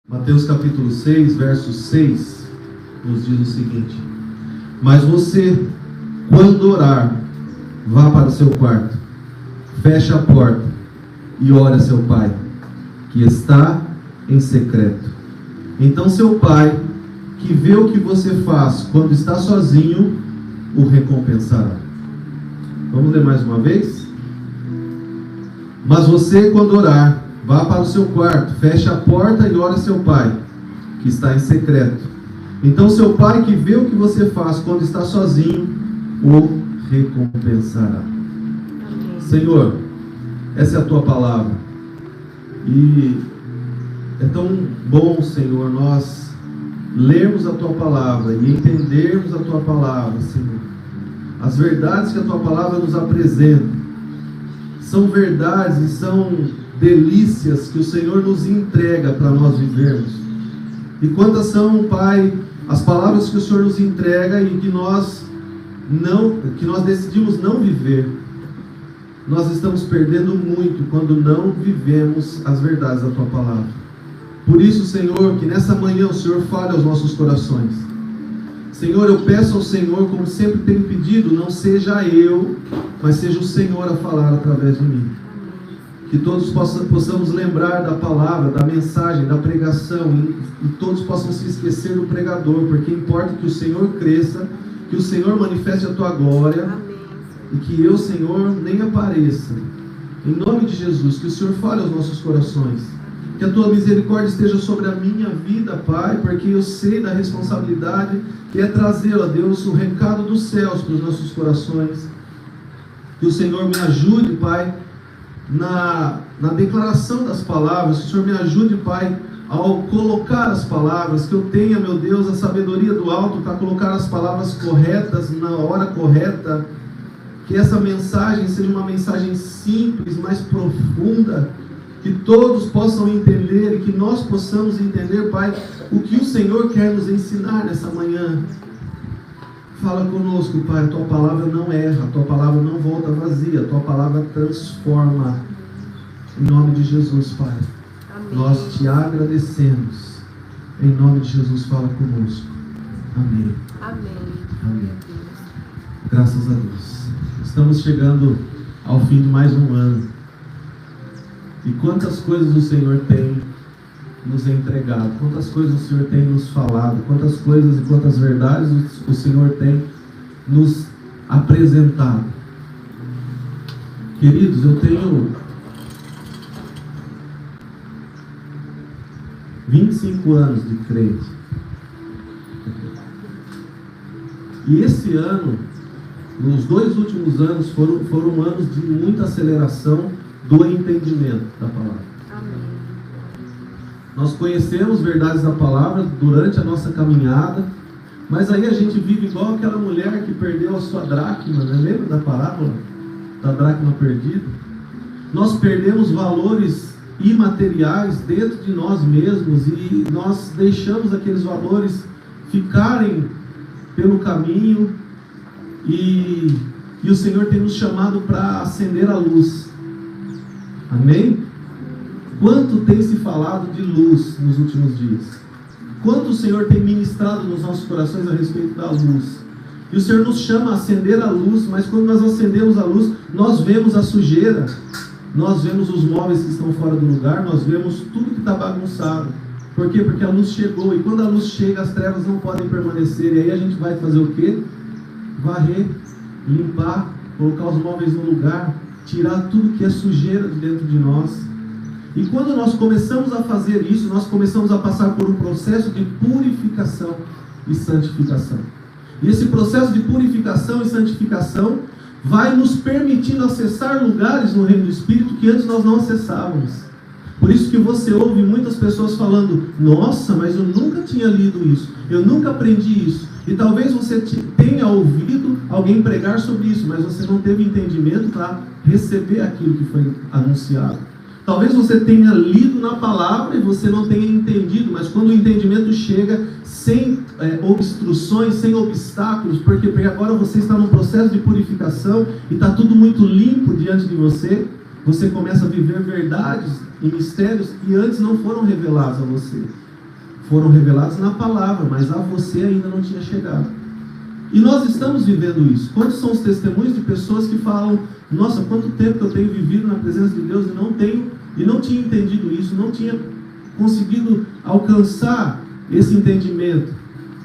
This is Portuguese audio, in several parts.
Mateus capítulo 6, verso 6, nos diz o seguinte: mas você, quando orar, vá para o seu quarto, feche a porta e ore a seu pai, que está em secreto. Então seu pai, que vê o que você faz quando está sozinho, o recompensará. Vamos ler mais uma vez? Mas você, quando orar, vá para o seu quarto, feche a porta e ore a seu pai, que está em secreto. Então seu pai, que vê o que você faz quando está sozinho, o recompensará. Senhor, essa é a tua palavra. E é tão bom, Senhor, nós lermos a tua palavra e entendermos a tua palavra, Senhor. As verdades que a tua palavra nos apresenta são verdades e são delícias que o Senhor nos entrega para nós vivermos. E quantas são, Pai, as palavras que o Senhor nos entrega e que nós decidimos não viver. Nós estamos perdendo muito quando não vivemos as verdades da tua palavra. Por isso, Senhor, que nessa manhã o Senhor fale aos nossos corações. Senhor, eu peço ao Senhor, como sempre tenho pedido, não seja eu, mas seja o Senhor a falar através de mim. Que todos possamos lembrar da palavra, da mensagem, da pregação, e todos possam se esquecer do pregador, porque importa que o Senhor cresça, que o Senhor manifeste a tua glória. Amém. E que eu, Senhor, nem apareça. Em nome de Jesus, que o Senhor fale aos nossos corações. Que a tua misericórdia esteja sobre a minha vida, Pai, porque eu sei da responsabilidade que é trazer, ó Deus, o recado dos céus para os nossos corações. Que o Senhor me ajude, Pai, na declaração das palavras. Que o Senhor me ajude, Pai, ao colocar as palavras. Que eu tenha, meu Deus, a sabedoria do alto para colocar as palavras corretas na hora correta. Que essa mensagem seja uma mensagem simples, mais profunda, que todos possam entender e que nós possamos entender, Pai, o que o Senhor quer nos ensinar nessa manhã. Fala conosco, Pai, a tua palavra não erra, a tua palavra não volta vazia, a tua palavra transforma. Em nome de Jesus, Pai. Amém. Nós te agradecemos. Em nome de Jesus, fala conosco. Amém. Amém. Amém. Graças a Deus. Estamos chegando ao fim de mais um ano. E quantas coisas o Senhor tem nos entregado, quantas coisas o Senhor tem nos falado, quantas coisas e quantas verdades o Senhor tem nos apresentado. Queridos, eu tenho 25 anos de crente. E esse ano, nos 2 últimos anos, foram anos de muita aceleração do entendimento da palavra. Amém. Nós conhecemos verdades da palavra durante a nossa caminhada, mas aí a gente vive igual aquela mulher que perdeu a sua dracma, né? Lembra da parábola da dracma perdida? Nós perdemos valores imateriais dentro de nós mesmos e nós deixamos aqueles valores ficarem pelo caminho e o Senhor tem nos chamado para acender a luz. Amém? Quanto tem se falado de luz nos últimos dias? Quanto o Senhor tem ministrado nos nossos corações a respeito da luz? E o Senhor nos chama a acender a luz, mas quando nós acendemos a luz, nós vemos a sujeira, nós vemos os móveis que estão fora do lugar, nós vemos tudo que está bagunçado. Por quê? Porque a luz chegou, e quando a luz chega, as trevas não podem permanecer, e aí a gente vai fazer o quê? Varrer, limpar, colocar os móveis no lugar, tirar tudo que é sujeira de dentro de nós. E quando nós começamos a fazer isso, nós começamos a passar por um processo de purificação e santificação. E esse processo de purificação e santificação vai nos permitindo acessar lugares no reino do Espírito que antes nós não acessávamos. Por isso que você ouve muitas pessoas falando: nossa, mas eu nunca tinha lido isso, eu nunca aprendi isso. E talvez você tenha ouvido alguém pregar sobre isso, mas você não teve entendimento para receber aquilo que foi anunciado. Talvez você tenha lido na palavra e você não tenha entendido, mas quando o entendimento chega sem obstruções, sem obstáculos, porque agora você está num processo de purificação e está tudo muito limpo diante de você, você começa a viver verdades e mistérios que antes não foram revelados a você. foram revelados na palavra, mas a você ainda não tinha chegado. E nós estamos vivendo isso. Quantos são os testemunhos de pessoas que falam: nossa, quanto tempo que eu tenho vivido na presença de Deus e não tinha entendido isso, não tinha conseguido alcançar esse entendimento.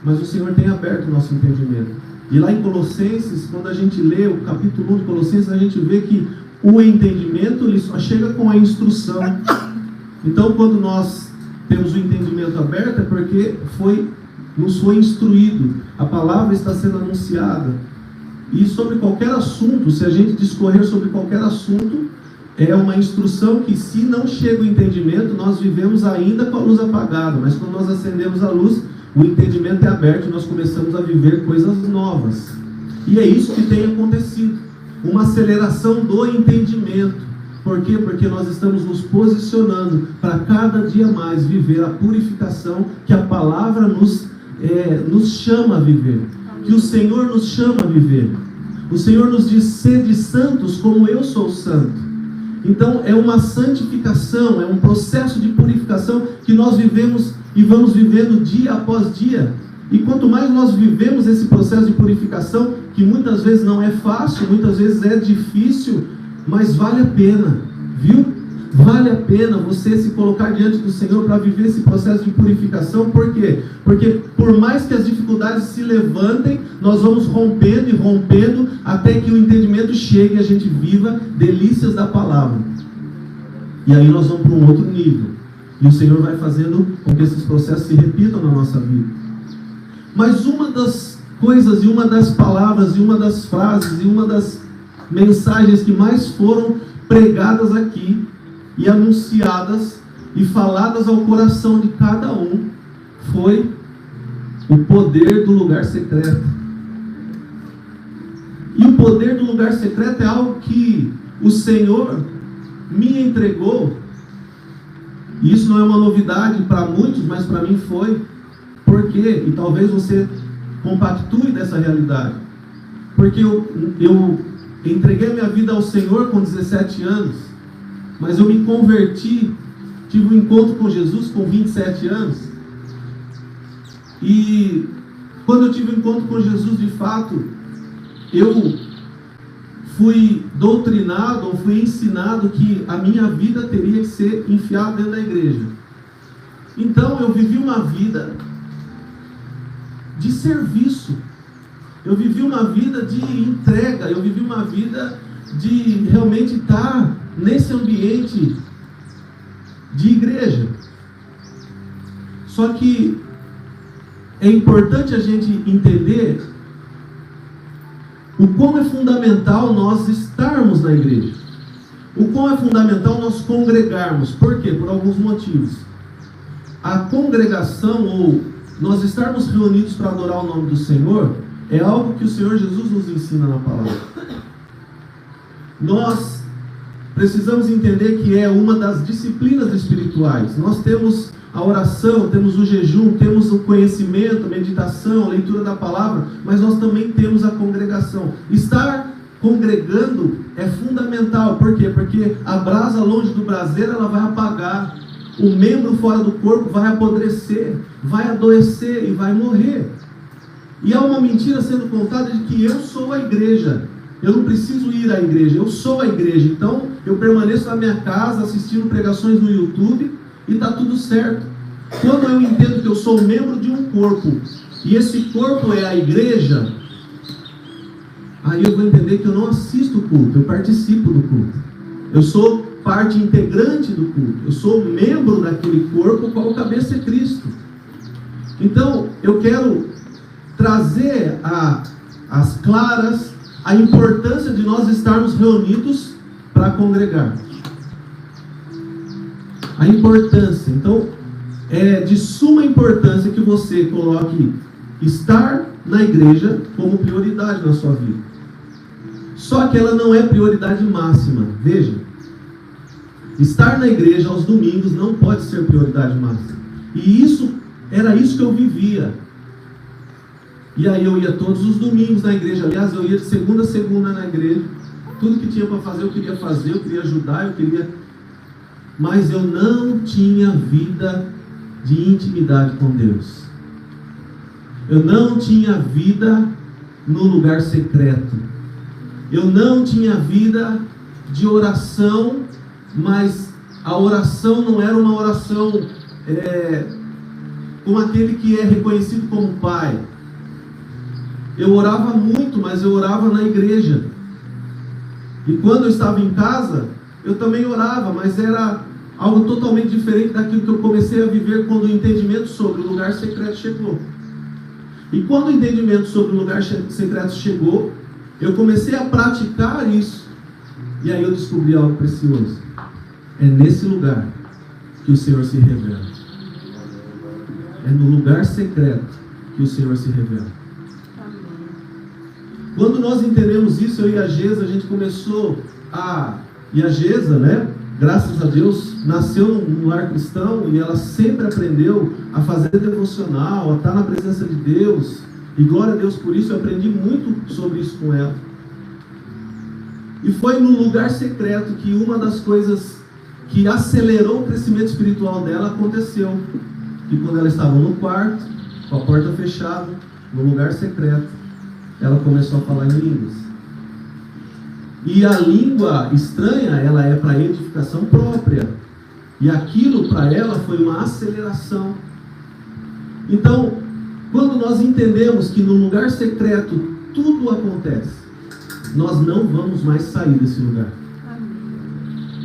Mas o Senhor tem aberto o nosso entendimento. E lá em Colossenses, quando a gente lê o capítulo 1 de Colossenses, a gente vê que o entendimento ele só chega com a instrução. Então, quando nós temos o entendimento aberto, é porque nos foi instruído, a palavra está sendo anunciada. E sobre qualquer assunto, se a gente discorrer sobre qualquer assunto, é uma instrução que, se não chega o entendimento, nós vivemos ainda com a luz apagada. Mas quando nós acendemos a luz, o entendimento é aberto e nós começamos a viver coisas novas. E é isso que tem acontecido, uma aceleração do entendimento. Por quê? Porque nós estamos nos posicionando para cada dia mais viver a purificação que a palavra nos chama a viver, que o Senhor nos chama a viver. O Senhor nos diz: sede santos como eu sou santo. Então é uma santificação, é um processo de purificação que nós vivemos e vamos vivendo dia após dia. E quanto mais nós vivemos esse processo de purificação, que muitas vezes não é fácil, muitas vezes é difícil, mas vale a pena, viu? Vale a pena você se colocar diante do Senhor para viver esse processo de purificação. Por quê? Porque por mais que as dificuldades se levantem, nós vamos rompendo e rompendo até que o entendimento chegue e a gente viva delícias da palavra. E aí nós vamos para um outro nível. E o Senhor vai fazendo com que esses processos se repitam na nossa vida. Mas uma das coisas, e uma das palavras, e uma das frases, e uma das mensagens que mais foram pregadas aqui, e anunciadas, e faladas ao coração de cada um, foi o poder do lugar secreto. E o poder do lugar secreto é algo que o Senhor me entregou. E isso não é uma novidade para muitos, mas para mim foi. Por quê? E talvez você compactue dessa realidade. Porque eu entreguei a minha vida ao Senhor com 17 anos, mas eu me converti, tive um encontro com Jesus com 27 anos. E quando eu tive um encontro com Jesus de fato, eu fui doutrinado, ou fui ensinado que a minha vida teria que ser enfiada dentro da igreja. Então eu vivi uma vida de serviço, eu vivi uma vida de entrega, eu vivi uma vida de realmente estar nesse ambiente de igreja. Só que é importante a gente entender o quão é fundamental nós estarmos na igreja, o quão é fundamental nós congregarmos. Por quê? Por alguns motivos. A congregação, ou nós estarmos reunidos para adorar o nome do Senhor, é algo que o Senhor Jesus nos ensina na palavra. Nós precisamos entender que é uma das disciplinas espirituais. Nós temos a oração, temos o jejum, temos o conhecimento, a meditação, a leitura da palavra, mas nós também temos a congregação. Estar congregando é fundamental. Por quê? Porque a brasa longe do braseiro, ela vai apagar. O membro fora do corpo vai apodrecer, vai adoecer e vai morrer. E há uma mentira sendo contada de que eu sou a igreja. Eu não preciso ir à igreja, eu sou a igreja. Então eu permaneço na minha casa assistindo pregações no YouTube e está tudo certo. Quando eu entendo que eu sou membro de um corpo e esse corpo é a igreja, aí eu vou entender que eu não assisto o culto, eu participo do culto. Eu sou parte integrante do culto, eu sou membro daquele corpo qual cabeça é Cristo. Então eu quero trazer às claras a importância de nós estarmos reunidos para congregar. A importância. Então, é de suma importância que você coloque estar na igreja como prioridade na sua vida. Só que ela não é prioridade máxima. Veja, estar na igreja aos domingos não pode ser prioridade máxima. E era isso que eu vivia. E aí eu ia todos os domingos na igreja. Aliás, eu ia de segunda a segunda na igreja. Tudo que tinha para fazer, eu queria fazer, eu queria ajudar, mas eu não tinha vida de intimidade com Deus. Eu não tinha vida no lugar secreto. Eu não tinha vida de oração, mas a oração não era uma oração como aquele que é reconhecido como pai. Eu orava muito, mas eu orava na igreja. E quando eu estava em casa, eu também orava, mas era algo totalmente diferente daquilo que eu comecei a viver quando o entendimento sobre o lugar secreto chegou. E quando o entendimento sobre o lugar secreto chegou, eu comecei a praticar isso. E aí eu descobri algo precioso. É nesse lugar que o Senhor se revela. É no lugar secreto que o Senhor se revela. Quando nós entendemos isso, eu e a Geza, a gente começou a... E a Geza, né, graças a Deus, nasceu num lar cristão e ela sempre aprendeu a fazer devocional, a estar na presença de Deus. E glória a Deus por isso, eu aprendi muito sobre isso com ela. E foi no lugar secreto que uma das coisas que acelerou o crescimento espiritual dela aconteceu. E quando ela estava no quarto, com a porta fechada, no lugar secreto, ela começou a falar em línguas. E a língua estranha, ela é para edificação própria. E aquilo para ela foi uma aceleração. Então, quando nós entendemos que no lugar secreto tudo acontece, nós não vamos mais sair desse lugar.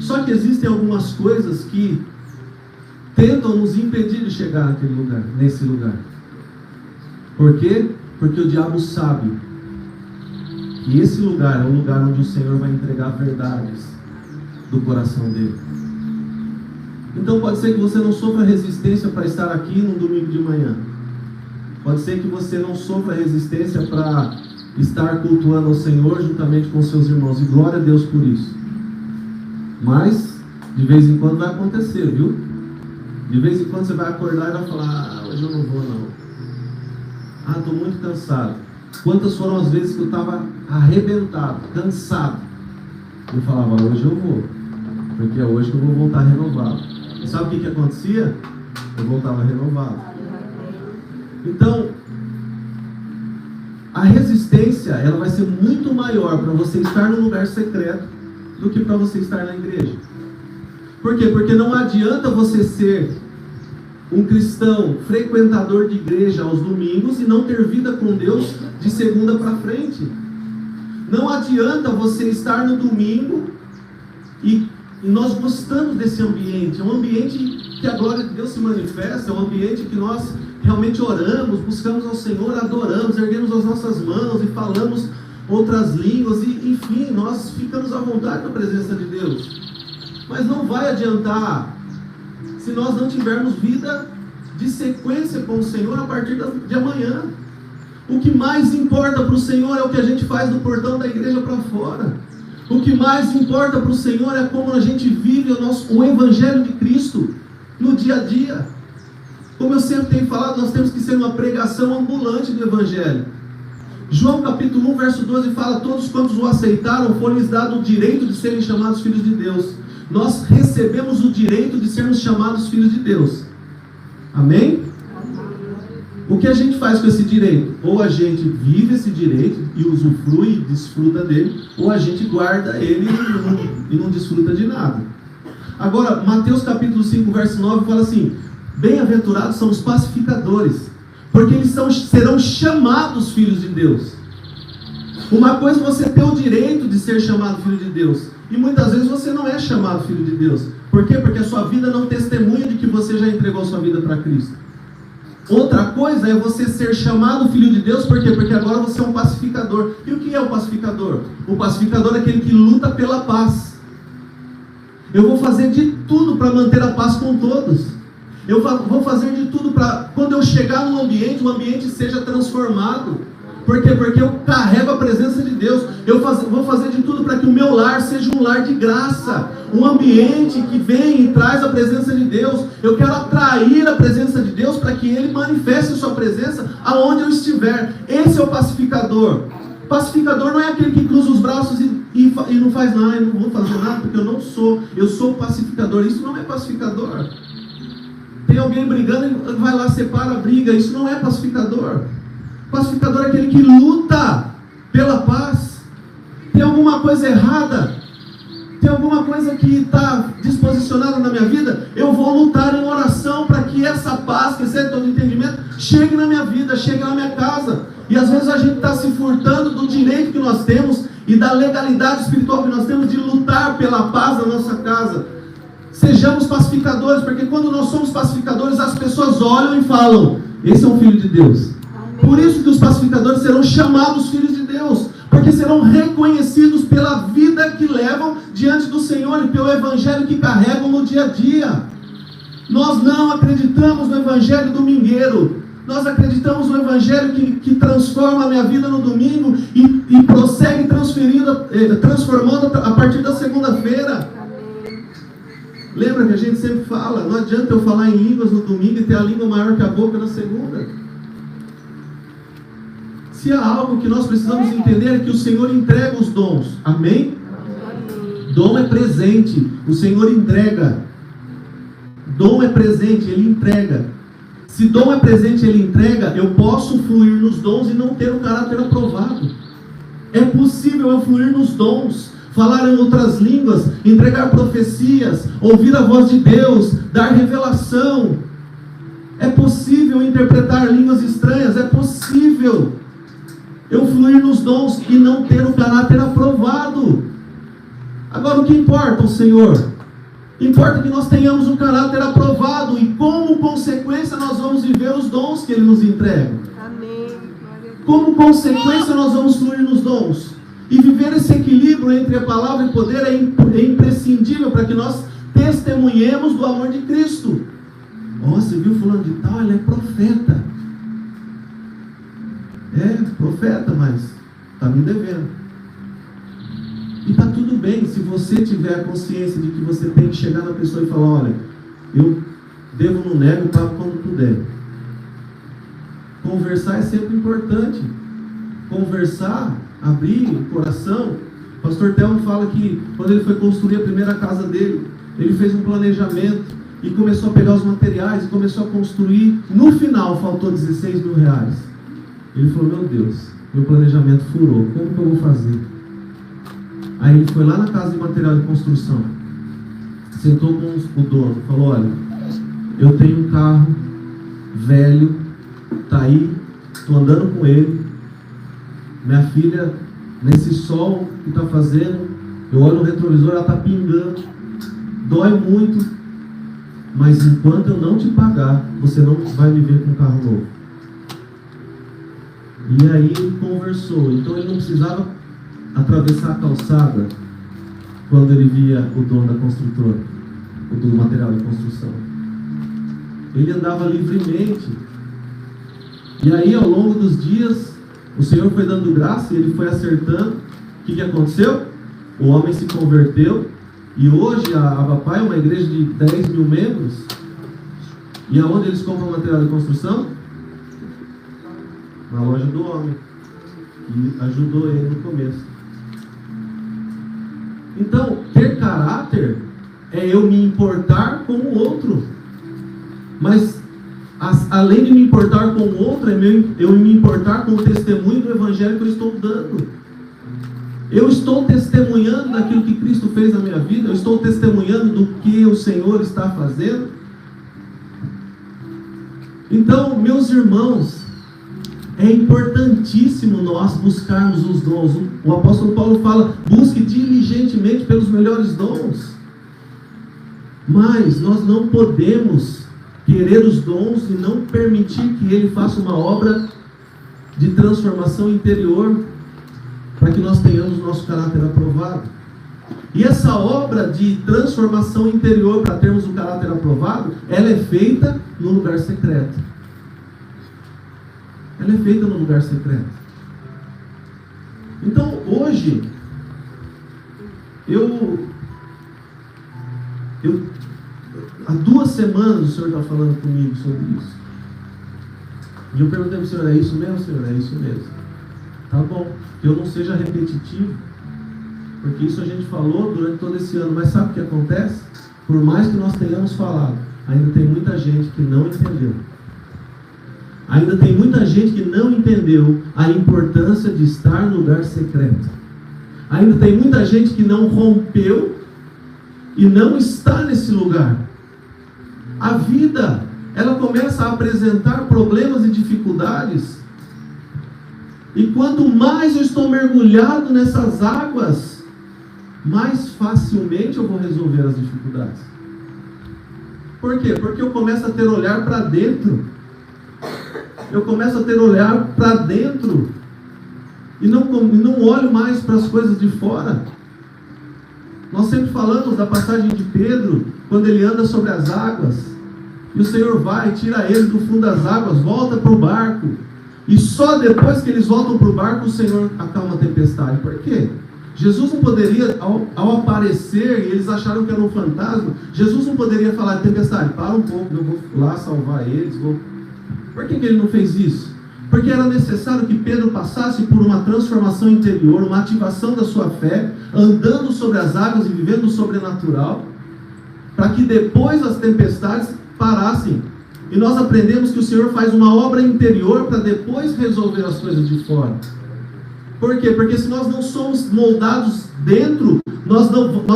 Só que existem algumas coisas que tentam nos impedir de chegar naquele lugar, nesse lugar. Por quê? Porque o diabo sabe que esse lugar é um lugar onde o Senhor vai entregar verdades do coração dele. Então pode ser que você não sofra resistência para estar aqui no domingo de manhã. Pode ser que você não sofra resistência para estar cultuando ao Senhor juntamente com seus irmãos. E glória a Deus por isso. Mas, de vez em quando vai acontecer, viu? De vez em quando você vai acordar e vai falar: hoje eu não vou não. Estou muito cansado. Quantas foram as vezes que eu estava arrebentado, cansado? Eu falava: hoje eu vou, porque é hoje que eu vou voltar renovado. E sabe o que acontecia? Eu voltava renovado. Então, a resistência, ela vai ser muito maior para você estar no lugar secreto do que para você estar na igreja. Por quê? Porque não adianta você ser um cristão frequentador de igreja aos domingos e não ter vida com Deus de segunda para frente. Não adianta você estar no domingo e nós gostamos desse ambiente. É um ambiente que a glória de Deus se manifesta, é um ambiente que nós realmente oramos, buscamos ao Senhor, adoramos, erguemos as nossas mãos e falamos outras línguas e, enfim, nós ficamos à vontade na presença de Deus. Mas não vai adiantar se nós não tivermos vida de sequência com o Senhor a partir de amanhã. O que mais importa para o Senhor é o que a gente faz do portão da igreja para fora. O que mais importa para o Senhor é como a gente vive o Evangelho de Cristo no dia a dia. Como eu sempre tenho falado, nós temos que ser uma pregação ambulante do Evangelho. João capítulo 1, verso 12 fala: todos quantos o aceitaram, foi-lhes dado o direito de serem chamados filhos de Deus. Nós recebemos o direito de sermos chamados filhos de Deus. Amém? O que a gente faz com esse direito? Ou a gente vive esse direito e usufrui e desfruta dele, ou a gente guarda ele e não desfruta de nada. Agora, Mateus capítulo 5, verso 9 fala assim: bem-aventurados são os pacificadores, porque eles serão chamados filhos de Deus. Uma coisa é você ter o direito de ser chamado filho de Deus, e muitas vezes você não é chamado filho de Deus. Por quê? Porque a sua vida não testemunha de que você já entregou sua vida para Cristo. Outra coisa é você ser chamado filho de Deus, por quê? Porque agora você é um pacificador. E o que é o pacificador? O pacificador é aquele que luta pela paz. Eu vou fazer de tudo para manter a paz com todos. Eu vou fazer de tudo para, quando eu chegar no ambiente, o ambiente seja transformado. Por quê? Porque eu carrego a presença de Deus. Eu vou fazer de tudo para que o meu lar seja um lar de graça. Um ambiente que vem e traz a presença de Deus. Eu quero atrair a presença de Deus para que Ele manifeste a sua presença aonde eu estiver. Esse é o pacificador. Pacificador não é aquele que cruza os braços e não faz nada. Eu não vou fazer nada porque eu não sou. Eu sou o pacificador. Isso não é pacificador. Tem alguém brigando e vai lá, separa a briga. Isso não é pacificador. Pacificador é aquele que luta pela paz. Tem alguma coisa errada? Tem alguma coisa que está disposicionada na minha vida? Eu vou lutar em oração para que essa paz, que excede todo entendimento, chegue na minha vida, chegue na minha casa. E às vezes a gente está se furtando do direito que nós temos e da legalidade espiritual que nós temos de lutar pela paz na nossa casa. Sejamos pacificadores, porque quando nós somos pacificadores, as pessoas olham e falam: esse é um filho de Deus. Amém. Por isso que os pacificadores serão chamados filhos de Deus, porque serão reconhecidos pela vida que levam diante do Senhor e pelo evangelho que carregam no dia a dia. Nós não acreditamos no evangelho domingueiro. Nós acreditamos no evangelho que transforma a minha vida no domingo e prossegue transformando a partir da segunda-feira. Lembra que a gente sempre fala, não adianta eu falar em línguas no domingo e ter a língua maior que a boca na segunda. Se há algo que nós precisamos entender é que o Senhor entrega os dons. Amém? Dom é presente, o Senhor entrega. Dom é presente, Ele entrega. Se dom é presente, Ele entrega, eu posso fluir nos dons e não ter o caráter aprovado. É possível eu fluir nos dons, falar em outras línguas, entregar profecias, ouvir a voz de Deus, dar revelação. É possível interpretar línguas estranhas, é possível eu fluir nos dons e não ter o caráter aprovado. Agora o que importa ao Senhor? Importa que nós tenhamos um caráter aprovado e como consequência nós vamos viver os dons que Ele nos entrega. Amém. Como consequência nós vamos fluir nos dons. E viver esse equilíbrio entre a palavra e o poder é imprescindível para que nós testemunhemos do amor de Cristo. Você viu fulano de tal? Ele é profeta. É profeta, mas está me devendo. E está tudo bem se você tiver a consciência de que você tem que chegar na pessoa e falar: olha, eu devo, não nego, pago quando puder. Conversar é sempre importante. Conversar, abrir o coração. O pastor Telmo fala que quando ele foi construir a primeira casa dele, ele fez um planejamento e começou a pegar os materiais e começou a construir. No final faltou 16 mil reais. Ele falou: meu Deus, meu planejamento furou, como que eu vou fazer? Aí ele foi lá na casa de material de construção, sentou com o dono, falou: olha, eu tenho um carro velho, tá aí, estou andando com ele, minha filha, nesse sol que está fazendo, eu olho no retrovisor, ela está pingando, dói muito, mas enquanto eu não te pagar, você não vai me ver com um carro novo. E aí ele conversou. Então ele não precisava atravessar a calçada quando ele via o dono da construtora, o do material de construção. Ele andava livremente. E aí, ao longo dos dias, o Senhor foi dando graça e ele foi acertando. O que aconteceu? O homem se converteu. E hoje a Abapai é uma igreja de 10 mil membros. E aonde eles compram material de construção? Na loja do homem. E ajudou ele no começo. Então, ter caráter é eu me importar com o outro. Mas, além de me importar com o outro, é eu me importar com o testemunho do evangelho que eu estou dando. Eu estou testemunhando daquilo que Cristo fez na minha vida. Eu estou testemunhando do que o Senhor está fazendo. Então, meus irmãos, é importantíssimo nós buscarmos os dons. O apóstolo Paulo fala: busque diligentemente pelos melhores dons. Mas nós não podemos querer os dons e não permitir que Ele faça uma obra de transformação interior para que nós tenhamos nosso caráter aprovado. E essa obra de transformação interior para termos o caráter aprovado, ela é feita no lugar secreto. Ela é feita no lugar secreto. Então, hoje, há 2 semanas o Senhor está falando comigo sobre isso. E eu perguntei para o Senhor: é isso mesmo, Senhor? É isso mesmo. Tá bom, que eu não seja repetitivo, porque isso a gente falou durante todo esse ano. Mas sabe o que acontece? Por mais que nós tenhamos falado, ainda tem muita gente que não entendeu. Ainda tem muita gente que não entendeu a importância de estar no lugar secreto. Ainda tem muita gente que não rompeu e não está nesse lugar. A vida, ela começa a apresentar problemas e dificuldades. E quanto mais eu estou mergulhado nessas águas, mais facilmente eu vou resolver as dificuldades. Por quê? Porque eu começo a ter olhar para dentro. Eu começo a ter olhar para dentro e não olho mais para as coisas de fora. Nós sempre falamos da passagem de Pedro, quando ele anda sobre as águas, e o Senhor vai, tira ele do fundo das águas, volta para o barco, e só depois que eles voltam para o barco, o Senhor acalma a tempestade. Por quê? Jesus não poderia, ao aparecer, e eles acharam que era um fantasma, Jesus não poderia falar: tempestade, para um pouco, eu vou lá salvar eles, Por que ele não fez isso? Porque era necessário que Pedro passasse por uma transformação interior, uma ativação da sua fé, andando sobre as águas e vivendo o sobrenatural, para que depois as tempestades parassem. E nós aprendemos que o Senhor faz uma obra interior para depois resolver as coisas de fora. Por quê? Porque se nós não somos moldados dentro, nós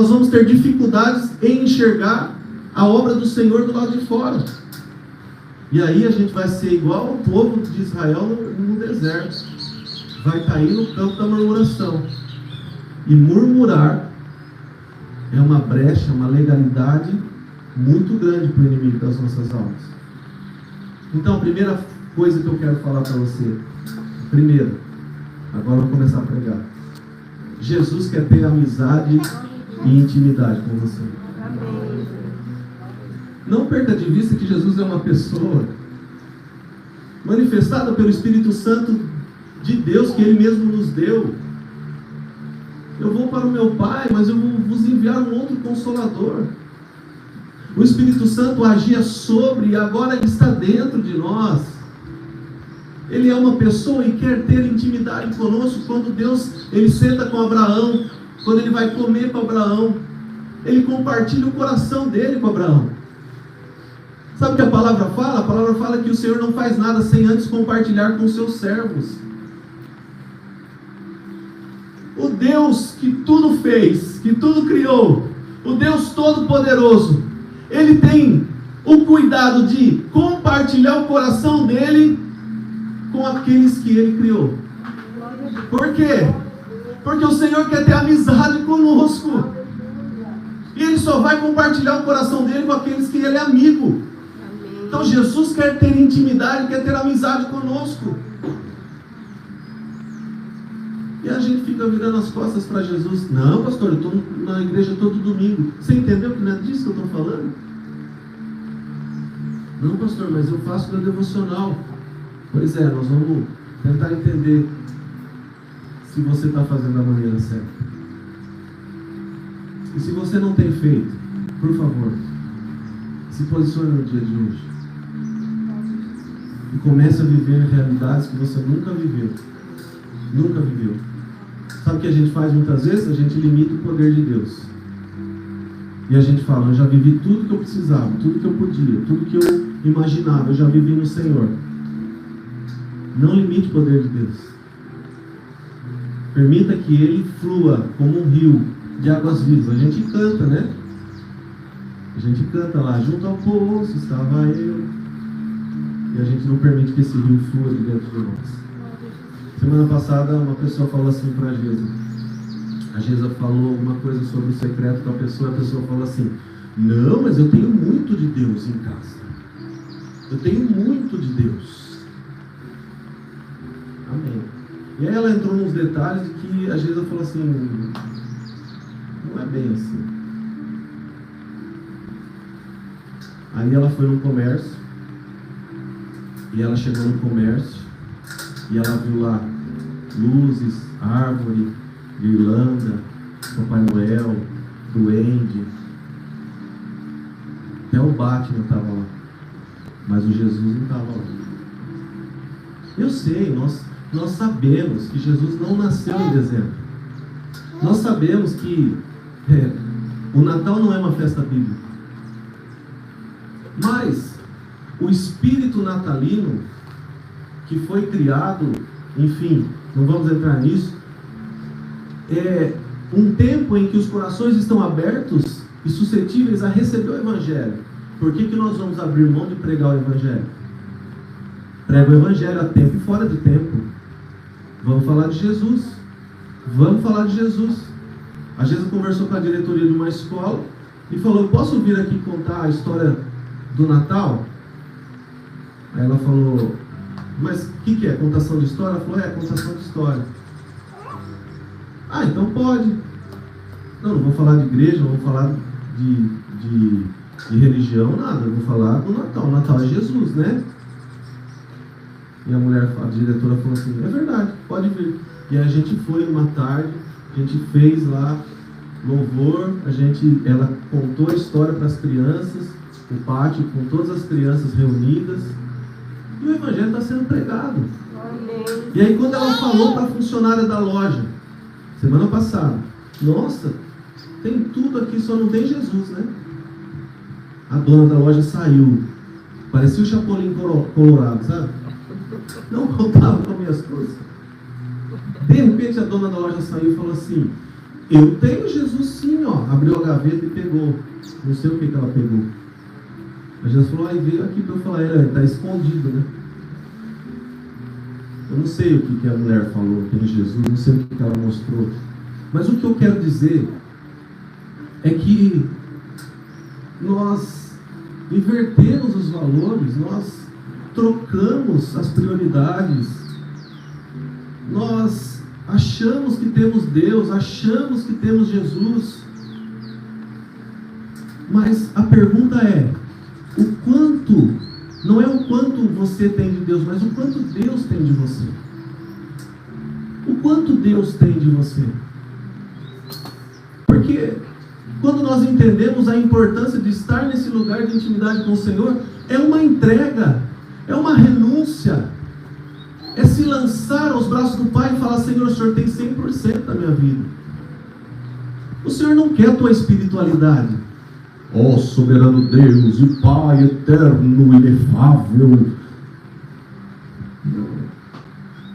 vamos ter dificuldades em enxergar a obra do Senhor do lado de fora. E aí a gente vai ser igual ao povo de Israel no deserto. Vai cair no campo da murmuração. E murmurar é uma brecha, uma legalidade muito grande para o inimigo das nossas almas. Então, a primeira coisa que eu quero falar para você. Primeiro, agora eu vou começar a pregar. Jesus quer ter amizade e intimidade com você. Não perca de vista que Jesus é uma pessoa manifestada pelo Espírito Santo de Deus, que Ele mesmo nos deu. Eu vou para o meu Pai, mas eu vou vos enviar um outro Consolador. O Espírito Santo agia sobre e agora Ele está dentro de nós. Ele é uma pessoa e quer ter intimidade conosco. Quando Deus, Ele senta com Abraão, quando Ele vai comer com Abraão, Ele compartilha o coração dele com Abraão. Sabe o que a palavra fala? A palavra fala que o Senhor não faz nada sem antes compartilhar com os seus servos. O Deus que tudo fez, que tudo criou, o Deus Todo-Poderoso, Ele tem o cuidado de compartilhar o coração dele com aqueles que Ele criou. Por quê? Porque o Senhor quer ter amizade conosco. E Ele só vai compartilhar o coração dele com aqueles que Ele é amigo. Então Jesus quer ter intimidade, quer ter amizade conosco. E a gente fica virando as costas para Jesus. Não, pastor, eu estou na igreja todo domingo. Você entendeu que não é disso que eu estou falando? Não, pastor, mas eu faço meu devocional. Pois é, nós vamos tentar entender se você está fazendo da maneira certa. E se você não tem feito, por favor, se posicione no dia de hoje. E comece a viver realidades que você nunca viveu. Nunca viveu. Sabe o que a gente faz muitas vezes? A gente limita o poder de Deus. E a gente fala: eu já vivi tudo que eu precisava, tudo que eu podia, tudo que eu imaginava, eu já vivi no Senhor. Não limite o poder de Deus. Permita que Ele flua como um rio de águas vivas. A gente canta, né? A gente canta lá: junto ao poço estava eu. E a gente não permite que esse rio flua de dentro de nós. Semana passada uma pessoa falou assim para a Gesa. A Gesa falou alguma coisa sobre o secreto da pessoa. A pessoa falou assim: não, mas eu tenho muito de Deus em casa. Eu tenho muito de Deus. Amém. E aí ela entrou nos detalhes de que a Gesa falou assim: não é bem assim. Aí ela foi no comércio. E ela chegou no comércio e ela viu lá luzes, árvore, guirlanda, Papai Noel, duende. Até o Batman estava lá. Mas o Jesus não estava lá. Eu sei, nós sabemos que Jesus não nasceu em dezembro. Nós sabemos que o Natal não é uma festa bíblica. Mas o espírito natalino que foi criado, enfim, não vamos entrar nisso, é um tempo em que os corações estão abertos e suscetíveis a receber o Evangelho. Por que nós vamos abrir mão de pregar o Evangelho? Prega o Evangelho a tempo e fora de tempo. Vamos falar de Jesus. Vamos falar de Jesus. A Jesus conversou com a diretoria de uma escola e falou: posso vir aqui contar a história do Natal? Aí ela falou: mas o que é? Contação de história? Ela falou: contação de história. Ah, então pode. Não vou falar de igreja, não vou falar de religião, nada. Eu vou falar do Natal. O Natal é Jesus, né? E a diretora falou assim: é verdade, pode vir. E a gente foi uma tarde, a gente fez lá louvor, ela contou a história para as crianças, o pátio com todas as crianças reunidas, e o Evangelho está sendo pregado. E aí quando ela falou para a funcionária da loja, semana passada: nossa, tem tudo aqui, só não tem Jesus, né? A dona da loja saiu, parecia o Chapolin Colorado, sabe? Não contava com as minhas coisas. De repente a dona da loja saiu e falou assim: eu tenho Jesus sim, ó. Abriu a gaveta e pegou. Não sei o que ela pegou. A Jesus falou: aí veio aqui para eu falar. Está escondido, né? Eu não sei o que a mulher falou, tem Jesus, não sei o que ela mostrou. Mas o que eu quero dizer é que nós invertemos os valores, nós trocamos as prioridades, nós achamos que temos Deus, achamos que temos Jesus, mas a pergunta é: o quanto, não é o quanto você tem de Deus, mas o quanto Deus tem de você. O quanto Deus tem de você. Porque quando nós entendemos a importância de estar nesse lugar de intimidade com o Senhor, é uma entrega, é uma renúncia, é se lançar aos braços do Pai e falar: Senhor, o Senhor tem 100% da minha vida. O Senhor não quer a tua espiritualidade. Ó soberano Deus e Pai eterno, inefável. Não.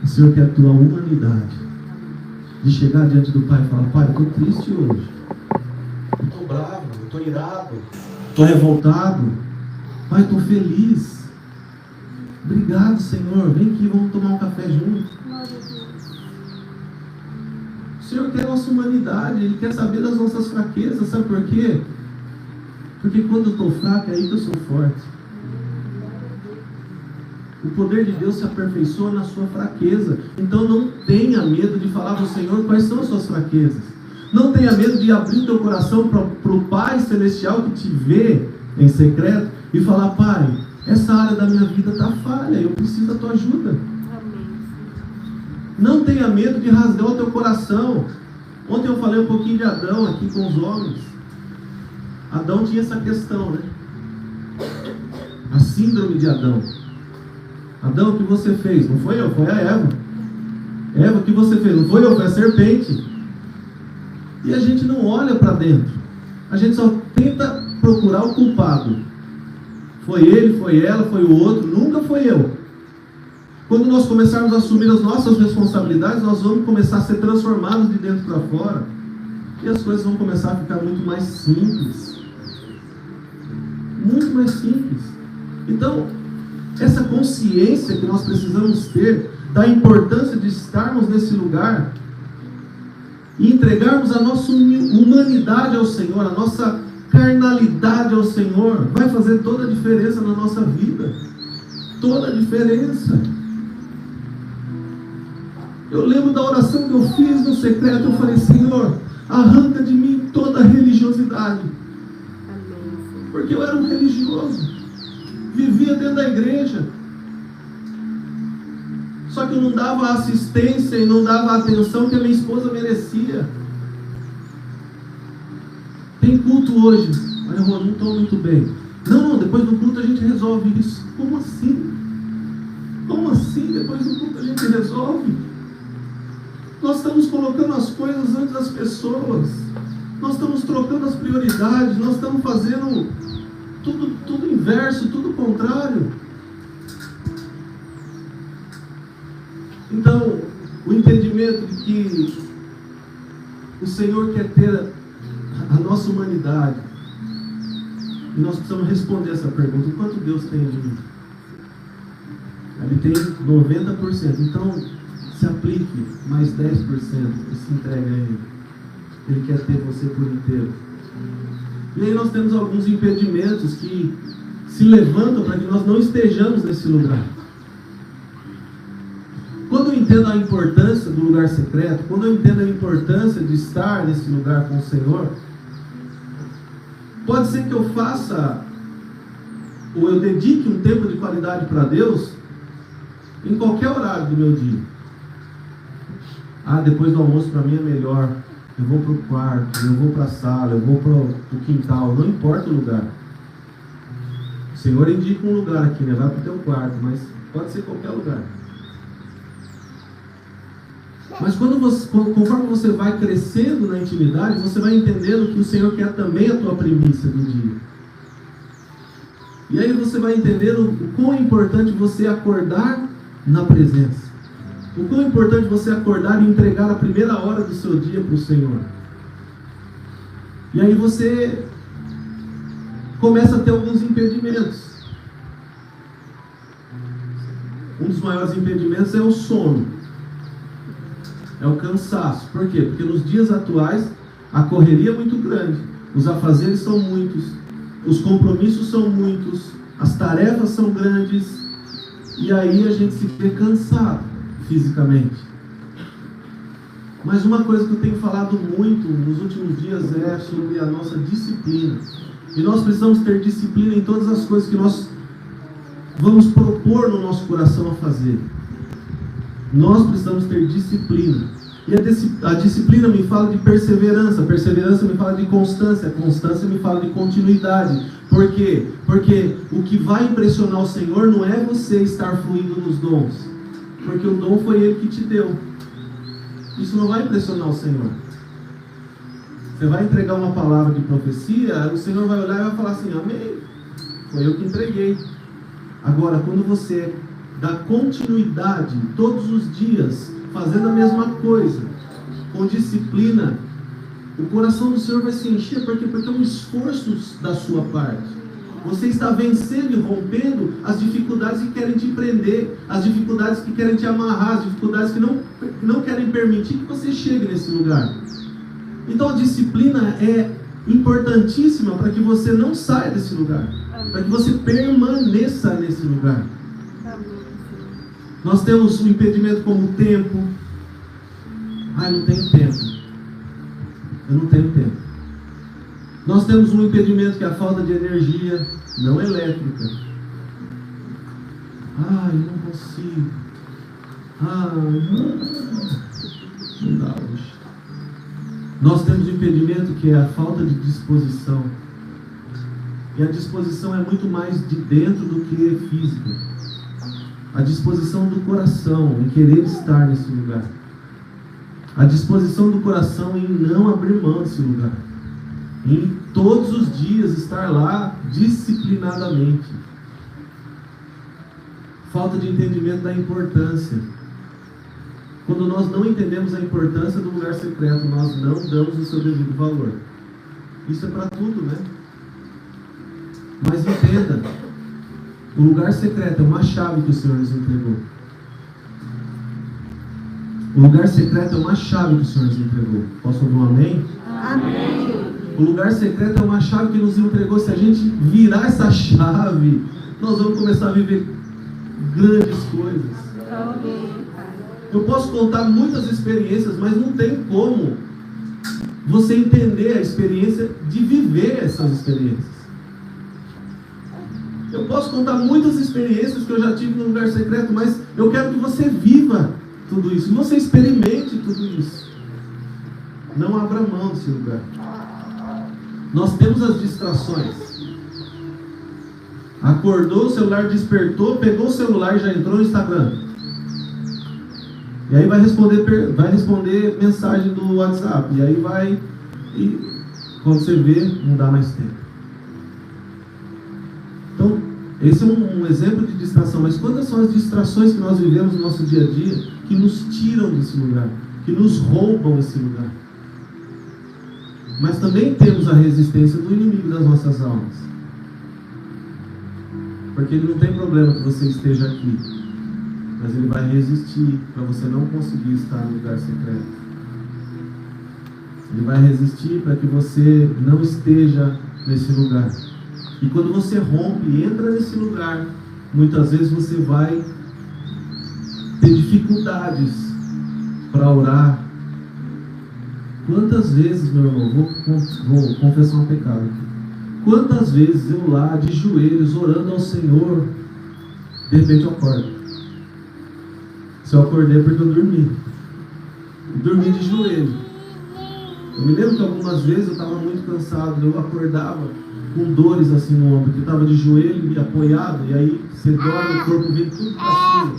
O Senhor quer a tua humanidade. De chegar diante do Pai e falar: Pai, eu estou triste hoje. Eu estou bravo, eu estou irado, estou revoltado. Pai, estou feliz. Obrigado, Senhor. Vem aqui, vamos tomar um café juntos. O Senhor quer a nossa humanidade. Ele quer saber das nossas fraquezas. Sabe por quê? Porque quando eu estou fraco, é aí que eu sou forte. O poder de Deus se aperfeiçoa na sua fraqueza. Então não tenha medo de falar para o Senhor quais são as suas fraquezas. Não tenha medo de abrir o teu coração para o Pai Celestial que te vê em secreto e falar: Pai, essa área da minha vida está falha, eu preciso da tua ajuda. Amém. Não tenha medo de rasgar o teu coração. Ontem eu falei um pouquinho de Adão aqui com os homens. Adão tinha essa questão, né? A síndrome de Adão. Adão, o que você fez? Não foi eu, foi a Eva. Eva, o que você fez? Não foi eu, foi a serpente. E a gente não olha para dentro. A gente só tenta procurar o culpado. Foi ele, foi ela, foi o outro, nunca foi eu. Quando nós começarmos a assumir as nossas responsabilidades, nós vamos começar a ser transformados de dentro para fora. E as coisas vão começar a ficar muito mais simples. Muito mais simples. Então, essa consciência que nós precisamos ter da importância de estarmos nesse lugar e entregarmos a nossa humanidade ao Senhor, a nossa carnalidade ao Senhor, vai fazer toda a diferença na nossa vida. Toda a diferença. Eu lembro da oração que eu fiz no secreto. Eu falei: Senhor, arranca de mim toda a religiosidade. Porque eu era um religioso, vivia dentro da igreja, só que eu não dava a assistência e não dava a atenção que a minha esposa merecia. Tem culto hoje. Olha, eu não estou muito bem. Não, depois do culto a gente resolve isso. Como assim? Como assim depois do culto a gente resolve? Nós estamos colocando as coisas antes das pessoas. Nós estamos trocando as prioridades. Nós estamos fazendo tudo em inverso, tudo contrário. Então, o entendimento de que o Senhor quer ter a nossa humanidade, e nós precisamos responder essa pergunta: quanto Deus tem de mim? Ele tem 90%, então se aplique mais 10% e se entregue a Ele. Ele quer ter você por inteiro. E aí nós temos alguns impedimentos que se levantam para que nós não estejamos nesse lugar. Quando eu entendo a importância do lugar secreto, quando eu entendo a importância de estar nesse lugar com o Senhor, pode ser que eu faça, ou eu dedique um tempo de qualidade para Deus em qualquer horário do meu dia. Depois do almoço para mim é melhor. Eu vou para o quarto, eu vou para a sala, eu vou para o quintal, não importa o lugar. O Senhor indica um lugar aqui, né? Vai para o teu quarto, mas pode ser qualquer lugar. Mas conforme você vai crescendo na intimidade, você vai entendendo que o Senhor quer também a tua primícia do dia. E aí você vai entendendo o quão é importante você acordar na presença. O quão é importante você acordar e entregar a primeira hora do seu dia para o Senhor. E aí você começa a ter alguns impedimentos. Um dos maiores impedimentos é o sono. É o cansaço. Por quê? Porque nos dias atuais a correria é muito grande, os afazeres são muitos, os compromissos são muitos, as tarefas são grandes, e aí a gente se vê cansado fisicamente. Mas uma coisa que eu tenho falado muito nos últimos dias é sobre a nossa disciplina. E nós precisamos ter disciplina em todas as coisas que nós vamos propor no nosso coração a fazer. Nós precisamos ter disciplina. E a disciplina me fala de perseverança. A perseverança me fala de constância. A constância me fala de continuidade. Por quê? Porque o que vai impressionar o Senhor não é você estar fluindo nos dons. Porque o dom foi Ele que te deu. Isso não vai impressionar o Senhor. Você vai entregar uma palavra de profecia, o Senhor vai olhar e vai falar assim: amém, foi eu que entreguei. Agora, quando você dá continuidade todos os dias, fazendo a mesma coisa, com disciplina, o coração do Senhor vai se encher. Por quê? Porque é um esforço da sua parte. Você está vencendo e rompendo as dificuldades que querem te prender, as dificuldades que querem te amarrar, as dificuldades que não querem permitir que você chegue nesse lugar. Então a disciplina é importantíssima para que você não saia desse lugar, para que você permaneça nesse lugar. Nós temos um impedimento como o tempo. Eu não tenho tempo. Eu não tenho tempo. Nós temos um impedimento que é a falta de energia, não elétrica. Eu não consigo. Não dá hoje. Nós temos um impedimento que é a falta de disposição. E a disposição é muito mais de dentro do que física. A disposição do coração em querer estar nesse lugar. A disposição do coração em não abrir mão desse lugar. Em todos os dias estar lá disciplinadamente. Falta de entendimento da importância. Quando nós não entendemos a importância do lugar secreto, nós não damos o seu devido valor. Isso é para tudo, né? Mas entenda, o lugar secreto é uma chave que o Senhor nos entregou. O lugar secreto é uma chave que o Senhor nos entregou. Posso ouvir um amém? Amém. O lugar secreto é uma chave que nos entregou. Se a gente virar essa chave, nós vamos começar a viver grandes coisas. Eu posso contar muitas experiências, mas não tem como você entender a experiência de viver essas experiências. Eu posso contar muitas experiências que eu já tive no lugar secreto, mas eu quero que você viva tudo isso, que você experimente tudo isso. Não abra mão desse lugar. Nós temos as distrações. Acordou, o celular despertou, pegou o celular e já entrou no Instagram. E aí vai responder mensagem do WhatsApp. E aí e quando você vê, não dá mais tempo. Então, esse é um exemplo de distração. Mas quantas são as distrações que nós vivemos no nosso dia a dia que nos tiram desse lugar, que nos roubam esse lugar? Mas também temos a resistência do inimigo das nossas almas. Porque ele não tem problema que você esteja aqui, mas ele vai resistir para você não conseguir estar no lugar secreto. Ele vai resistir para que você não esteja nesse lugar. E quando você rompe e entra nesse lugar, muitas vezes você vai ter dificuldades para orar. Quantas vezes, meu irmão, vou confessar um pecado aqui. Quantas vezes eu lá, de joelhos, orando ao Senhor, de repente eu acordo. Se eu acordei é porque eu dormi. Dormi de joelho. Eu me lembro que algumas vezes eu estava muito cansado, eu acordava com dores assim no ombro, porque eu estava de joelho e apoiado, e aí você dorme, o corpo vem tudo para cima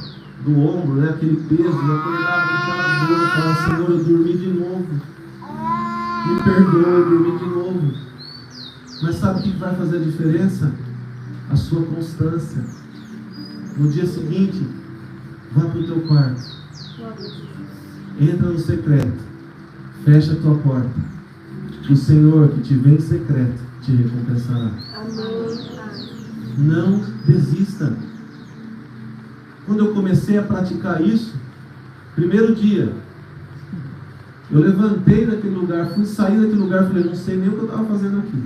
do ombro, né? Aquele peso, eu acordava com aquela dor, eu falava, Senhor, eu dormi de novo. Me perdoe, eu dormi de novo. Mas sabe o que vai fazer a diferença? A sua constância. No dia seguinte, vá para o teu quarto. Entra no secreto. Fecha a tua porta. O Senhor que te vê em secreto te recompensará. Não desista. Quando eu comecei a praticar isso, primeiro dia, eu levantei daquele lugar, fui sair daquele lugar e falei, não sei nem o que eu estava fazendo aqui.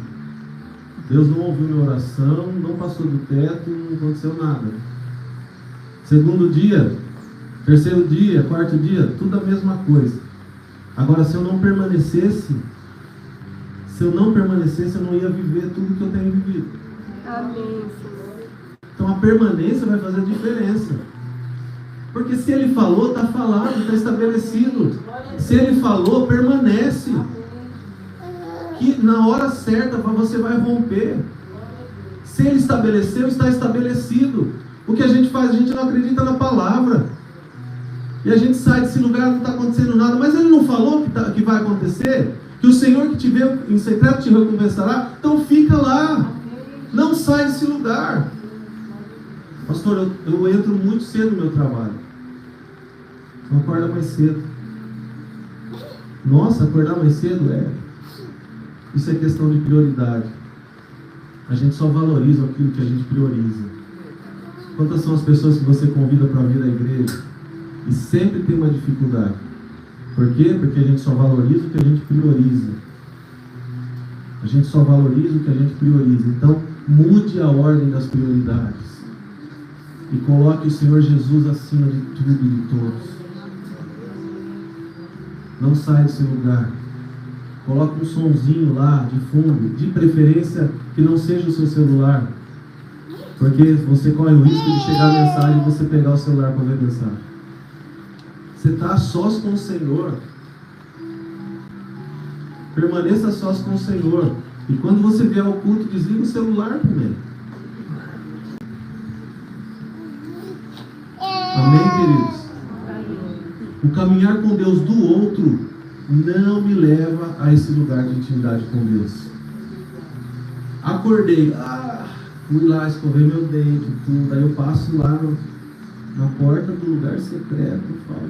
Deus não ouviu minha oração, não passou do teto, não aconteceu nada. Segundo dia, terceiro dia, quarto dia, tudo a mesma coisa. Agora, se eu não permanecesse, eu não ia viver tudo que eu tenho vivido. Amém. Então a permanência vai fazer a diferença. Porque se Ele falou, está falado, está estabelecido. Se Ele falou, permanece. Que na hora certa você vai romper. Se Ele estabeleceu, está estabelecido. O que a gente faz? A gente não acredita na palavra. E a gente sai desse lugar, não está acontecendo nada. Mas Ele não falou que vai acontecer? Que o Senhor que te vê em secreto te recompensará? Então fica lá. Não sai desse lugar. Pastor, eu entro muito cedo no meu trabalho. Eu acordo mais cedo. Nossa, acordar mais cedo? Isso é questão de prioridade. A gente só valoriza aquilo que a gente prioriza. Quantas são as pessoas que você convida para vir à igreja e sempre tem uma dificuldade? Por quê? Porque a gente só valoriza o que a gente prioriza. A gente só valoriza o que a gente prioriza. Então, mude a ordem das prioridades. E coloque o Senhor Jesus acima de tudo e de todos. Não saia desse lugar. Coloque um sonzinho lá de fundo, de preferência que não seja o seu celular. Porque você corre o risco de chegar a mensagem e você pegar o celular para ver a mensagem. Você está a sós com o Senhor. Permaneça a sós com o Senhor. E quando você vier ao culto, desliga o celular também. Amém, queridos? O caminhar com Deus do outro não me leva a esse lugar de intimidade com Deus. Acordei, fui lá escover meu dente, tudo. Aí eu passo lá na porta do lugar secreto e falo,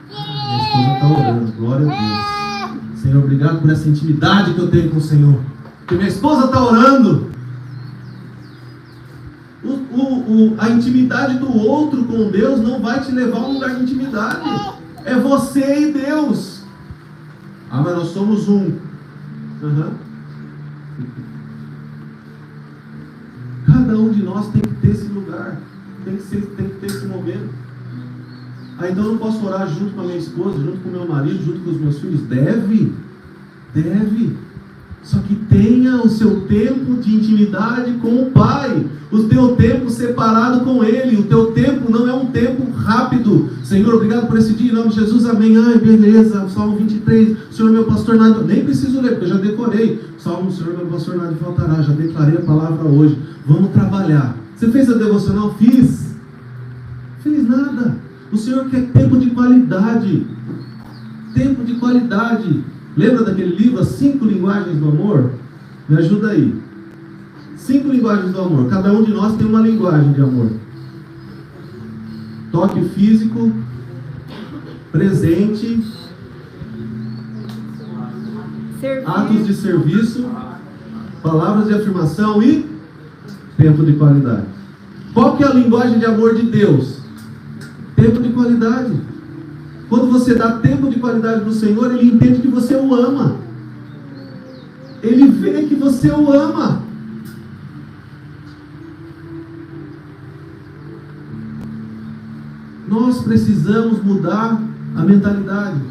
minha esposa está orando, glória a Deus. Senhor, obrigado por essa intimidade que eu tenho com o Senhor. Porque minha esposa está orando. A intimidade do outro com Deus não vai te levar a um lugar de intimidade. É você e Deus. Mas nós somos um. Cada um de nós tem que ter esse lugar. Tem que ter esse momento. Então eu não posso orar junto com a minha esposa, junto com o meu marido, junto com os meus filhos? Deve. Só que tenha o seu tempo de intimidade com o Pai. O teu tempo separado com Ele. O teu tempo não é um tempo rápido. Senhor, obrigado por esse dia, em nome de Jesus, amém. Beleza, Salmo 23. Senhor, meu pastor, nada. Nem preciso ler, porque eu já decorei. Salmo, Senhor, meu pastor, nada faltará. Já declarei a palavra hoje. Vamos trabalhar. Você fez a devocional? Fiz nada. O Senhor quer tempo de qualidade. Tempo de qualidade. Lembra daquele livro, As 5 Linguagens do Amor? Me ajuda aí. 5 linguagens do amor. Cada um de nós tem uma linguagem de amor. Toque físico, presente, atos de serviço, palavras de afirmação e tempo de qualidade. Qual que é a linguagem de amor de Deus? Tempo de qualidade. Quando você dá tempo de qualidade para o Senhor, Ele entende que você o ama. Ele vê que você o ama. Nós precisamos mudar a mentalidade.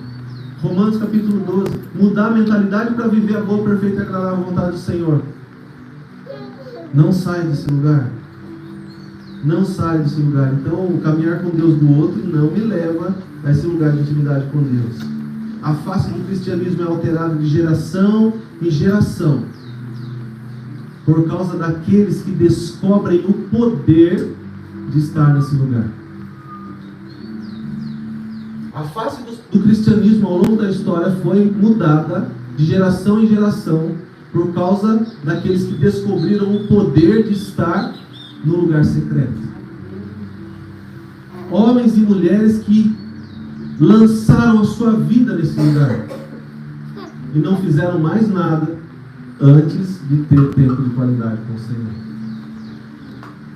Romanos capítulo 12. Mudar a mentalidade para viver a boa, perfeita e agradável vontade do Senhor. Não sai desse lugar. Não sai desse lugar. Então, o caminhar com Deus do outro não me leva a esse lugar de intimidade com Deus. A face do cristianismo é alterada de geração em geração por causa daqueles que descobrem o poder de estar nesse lugar. A face do cristianismo ao longo da história foi mudada de geração em geração por causa daqueles que descobriram o poder de estar no lugar secreto. Homens e mulheres que lançaram a sua vida nesse lugar e não fizeram mais nada antes de ter tempo de qualidade com o Senhor.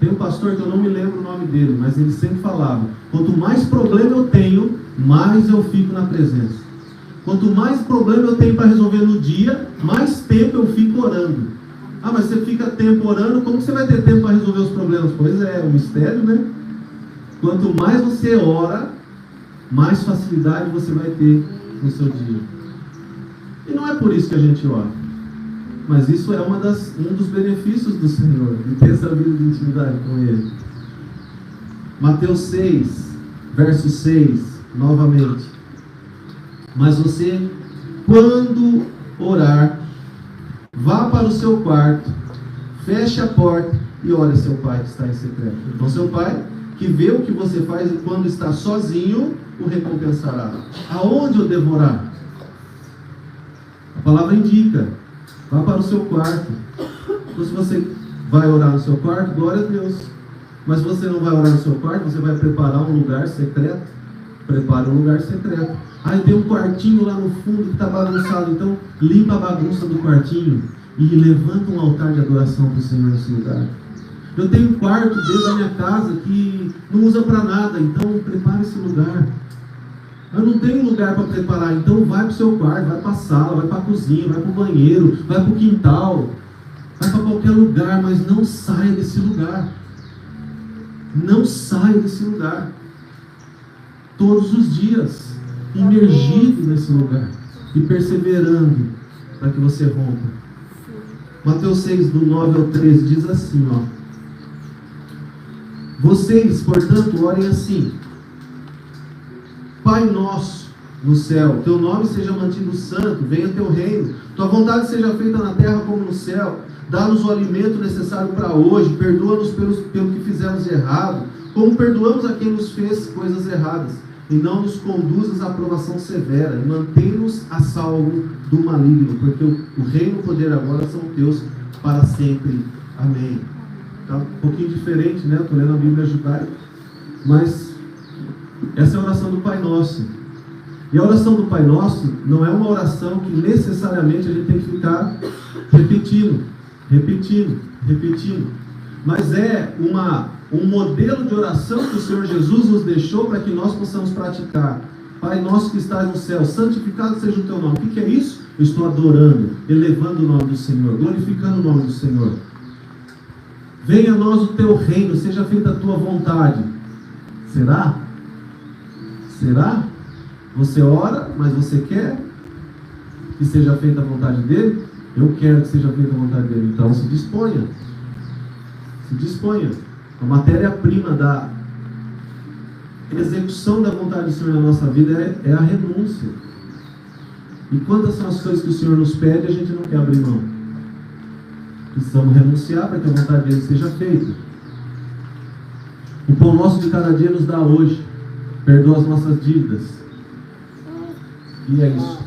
Tem um pastor que eu não me lembro o nome dele, mas ele sempre falava: quanto mais problema eu tenho, mais eu fico na presença. Quanto mais problema eu tenho para resolver no dia, mais tempo eu fico orando. Ah, mas você fica tempo orando, como você vai ter tempo para resolver os problemas? Pois é, um mistério, né? Quanto mais você ora, mais facilidade você vai ter no seu dia. E não é por isso que a gente ora, mas isso é um dos benefícios do Senhor, de ter essa vida de intimidade com Ele. Mateus 6, verso 6, novamente. Mas você, quando orar, vá para o seu quarto, feche a porta e ore a seu pai que está em secreto. Então seu pai, que vê o que você faz e quando está sozinho, o recompensará. Aonde eu devo orar? A palavra indica: vá para o seu quarto. Então se você vai orar no seu quarto, glória a Deus. Mas se você não vai orar no seu quarto, você vai preparar um lugar secreto. Prepare um lugar secreto. Ah, tem um quartinho lá no fundo que está bagunçado. Então limpa a bagunça do quartinho e levanta um altar de adoração para o Senhor nesse lugar. Eu tenho um quarto dentro da minha casa que não usa para nada, então prepare esse lugar. Eu não tenho lugar para preparar, então vai para o seu quarto, vai para a sala, vai para a cozinha, vai para o banheiro, vai para o quintal, vai para qualquer lugar, mas não saia desse lugar. Não saia desse lugar. Todos os dias, imergido nesse lugar e perseverando para que você rompa. Mateus 6, do 9 ao 13, diz assim, ó: vocês, portanto, orem assim: Pai nosso no céu, teu nome seja mantido santo, venha teu reino, tua vontade seja feita na terra como no céu. Dá-nos o alimento necessário para hoje, perdoa-nos pelo que fizemos de errado, como perdoamos a quem nos fez coisas erradas, e não nos conduzas à provação severa, e mantém-nos a salvo do maligno, porque o reino e o poder agora são teus para sempre. Amém. Está um pouquinho diferente, né? Estou lendo a Bíblia judaica, mas essa é a oração do Pai Nosso. E a oração do Pai Nosso não é uma oração que necessariamente a gente tem que ficar repetindo, mas é um modelo de oração que o Senhor Jesus nos deixou para que nós possamos praticar. Pai nosso que estás no céu, santificado seja o teu nome. O que é isso? Eu estou adorando, elevando o nome do Senhor, glorificando o nome do Senhor. Venha a nós o teu reino, seja feita a tua vontade. Será? Será? Você ora, mas você quer que seja feita a vontade dele? Eu quero que seja feita a vontade dele. Então se disponha. Se disponha. A matéria-prima da execução da vontade do Senhor na nossa vida é a renúncia. E quantas são as coisas que o Senhor nos pede e a gente não quer abrir mão? Precisamos renunciar para que a vontade dele seja feita. O pão nosso de cada dia nos dá hoje. Perdoa as nossas dívidas. E é isso.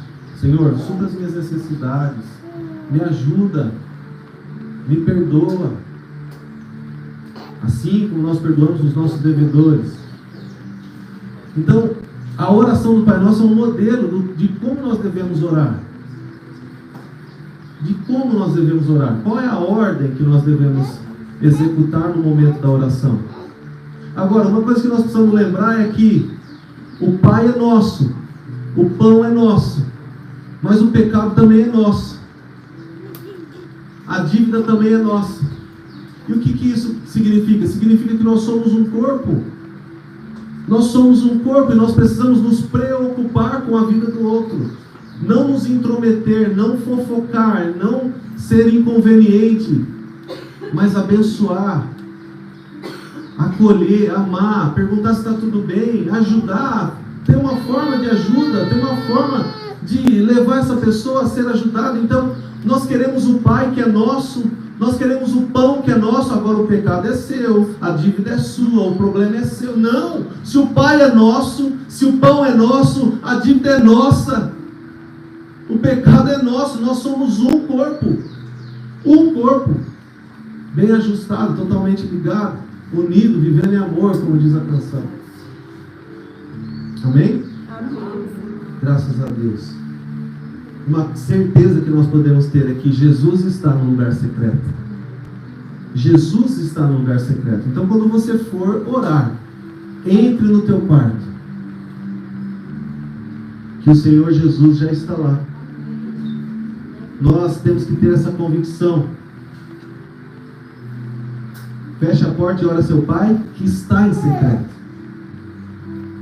Senhor, supra as minhas necessidades. Me ajuda. Me perdoa. assim como nós perdoamos os nossos devedores. Então, a oração do Pai Nosso é um modelo de como nós devemos orar. De como nós devemos orar. Qual é a ordem que nós devemos executar no momento da oração? Agora, uma coisa que nós precisamos lembrar é que o Pai é nosso, o pão é nosso, mas o pecado também é nosso. A dívida também é nossa. E o que isso significa? Significa que nós somos um corpo. Nós somos um corpo e nós precisamos nos preocupar com a vida do outro. Não nos intrometer, não fofocar, não ser inconveniente, mas abençoar, acolher, amar, perguntar se está tudo bem, ajudar, ter uma forma de ajuda, ter uma forma de levar essa pessoa a ser ajudada. Então, nós queremos o Pai que é nosso, nós queremos o pão que é nosso. Agora o pecado é seu, a dívida é sua, o problema é seu. Não, se o Pai é nosso, se o pão é nosso, a dívida é nossa, o pecado é nosso. Nós somos um corpo, bem ajustado, totalmente ligado, unido, vivendo em amor, como diz a canção. Amém? Amém. Graças a Deus. Uma certeza que nós podemos ter é que Jesus está no lugar secreto. Jesus está no lugar secreto. Então, quando você for orar, entre no teu quarto, que o Senhor Jesus já está lá. Nós temos que ter essa convicção. Feche a porta e ora a seu Pai que está em secreto.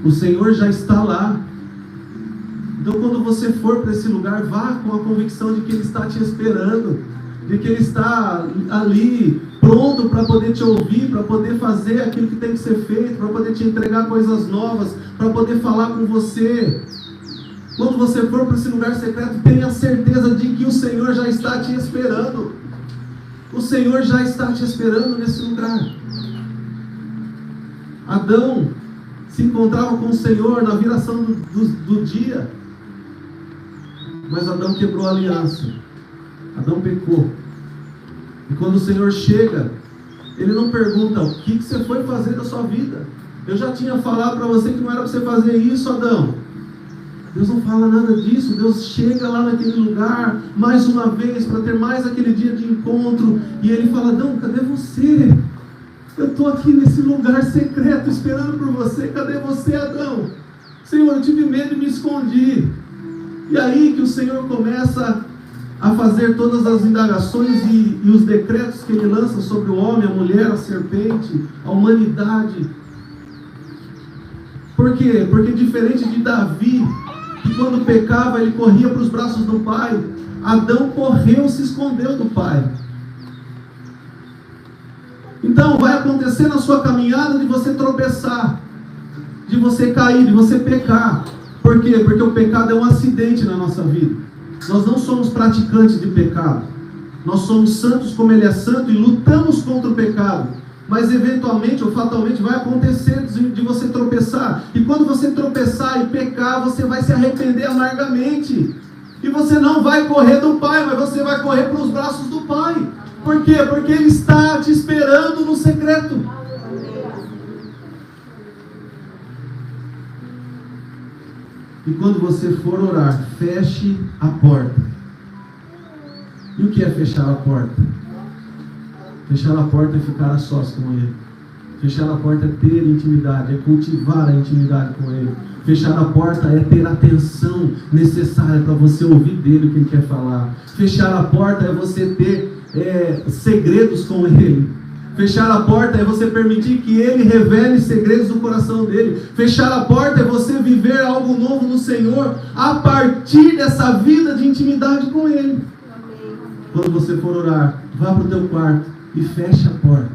O Senhor já está lá. Então, quando você for para esse lugar, vá com a convicção de que Ele está te esperando, de que Ele está ali, pronto para poder te ouvir, para poder fazer aquilo que tem que ser feito, para poder te entregar coisas novas, para poder falar com você. Quando você for para esse lugar secreto, tenha certeza de que o Senhor já está te esperando. O Senhor já está te esperando nesse lugar. Adão se encontrava com o Senhor na viração do dia. Mas Adão quebrou a aliança. Adão pecou. E quando o Senhor chega, Ele não pergunta: o que você foi fazer da sua vida? Eu já tinha falado para você que não era para você fazer isso, Adão. Deus não fala nada disso. Deus chega lá naquele lugar mais uma vez para ter mais aquele dia de encontro. E Ele fala: Adão, cadê você? Eu estou aqui nesse lugar secreto esperando por você. Cadê você, Adão? Senhor, eu tive medo e me escondi. E aí que o Senhor começa a fazer todas as indagações e os decretos que Ele lança sobre o homem, a mulher, a serpente, a humanidade. Por quê? Porque diferente de Davi, que quando pecava ele corria para os braços do pai, Adão correu, se escondeu do pai. Então vai acontecer na sua caminhada de você tropeçar, de você cair, de você pecar. Por quê? Porque o pecado é um acidente na nossa vida. Nós não somos praticantes de pecado. Nós somos santos como Ele é santo e lutamos contra o pecado. Mas eventualmente ou fatalmente vai acontecer de você tropeçar. E quando você tropeçar e pecar, você vai se arrepender amargamente. E você não vai correr do Pai, mas você vai correr para os braços do Pai. Por quê? Porque Ele está te esperando no secreto. E quando você for orar, feche a porta. E o que é fechar a porta? Fechar a porta é ficar a sós com Ele. Fechar a porta é ter intimidade, é cultivar a intimidade com Ele. Fechar a porta é ter a atenção necessária para você ouvir dele o que Ele quer falar. Fechar a porta é você ter segredos com Ele. Fechar a porta é você permitir que Ele revele segredos do coração dele. Fechar a porta é você viver algo novo no Senhor a partir dessa vida de intimidade com Ele. Quando você for orar, vá para o teu quarto e feche a porta.